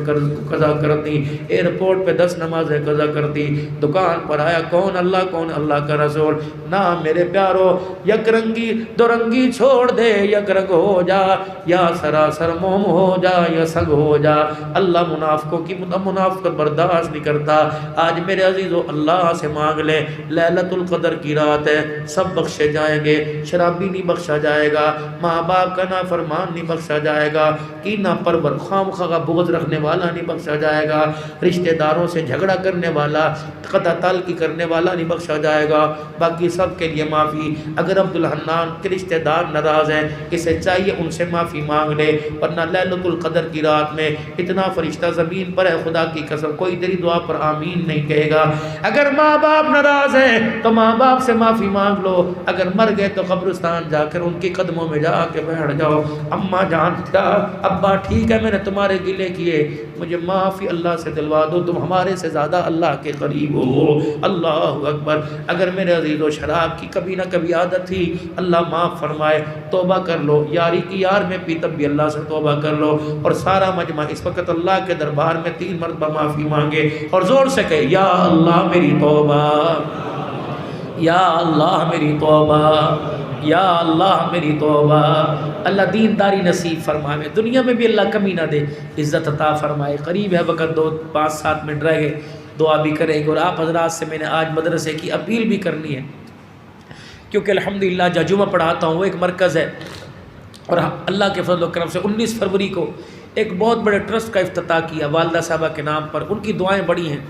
قضا کر دی، ایئرپورٹ پہ 10 نمازیں قضا کر دی، دکان پر آیا، کون اللہ کا رسول، نہ میرے پیارو، یک رنگی دو رنگی چھوڑ دے، یک رنگ ہو جا، یا سراسر موم ہو جا یا سنگ ہو جا، اللہ منافقوں کی منافقت برداشت نہیں کرتا۔ آج میرے عزیزو اللہ سے مانگ لے، لیلۃ القدر کی رات ہے، سب بخشے جائیں گے، شرابی نہیں بخشا جائے گا، ماں باپ کا نافرمان نہیں بخشا جائے گا، کینہ پرور خواہ بغض رکھنے والا نہیں بخشا جائے گا، رشتہ داروں سے جھگڑا کرنے والا، قطع تعلقی کرنے والا نہیں بخشا جائے گا، باقی سب کے لیے معافی۔ اگر عبدالحنان کے رشتہ دار ناراض ہیں، اسے چاہیے ان سے معافی مانگ لے، ورنہ لیلۃ القدر کی رات میں اتنا فرشتہ زمین پر ہے، خدا کی قسم کوئی تیری دعا پر آمین نہیں کہے گا۔ اگر ماں باپ ناراض ہیں تو ماں باپ سے معافی مانگ لو، اگر مر گئے تو قبرستان جا کر ان کے قدموں میں جا کے بیٹھ جاؤ، اماں جان ابا ٹھیک ہے میں نے تمہارے گلے کیے، مجھے معافی اللہ سے دلوا دو، تم ہمارے سے زیادہ اللہ کے قریب ہو، اللہ اکبر۔ اگر میرے عزیزو شراب کی کبھی نہ کبھی عادت تھی، اللہ معاف فرمائے، توبہ کر لو، یاری کی یار میں پی تب بھی اللہ سے توبہ کر لو، اور سارا مجمع اس وقت اللہ کے دربار میں 3 مرتبہ معافی مانگے اور زور سے کہے یا اللہ میری توبہ، یا اللہ میری توبہ، یا اللہ میری توبہ۔ اللہ دینداری نصیب فرمائے، دنیا میں بھی اللہ کمی نہ دے، عزت عطا فرمائے۔ قریب ہے وقت، 5-7 منٹ رہ گئے، دعا بھی کریں گے، اور آپ حضرات سے میں نے آج مدرسے کی اپیل بھی کرنی ہے، کیونکہ الحمدللہ جہاں جمعہ پڑھاتا ہوں وہ ایک مرکز ہے، اور اللہ کے فضل و کرم سے 19 فروری کو ایک بہت بڑے ٹرسٹ کا افتتاح کیا والدہ صاحبہ کے نام پر، ان کی دعائیں بڑی ہیں۔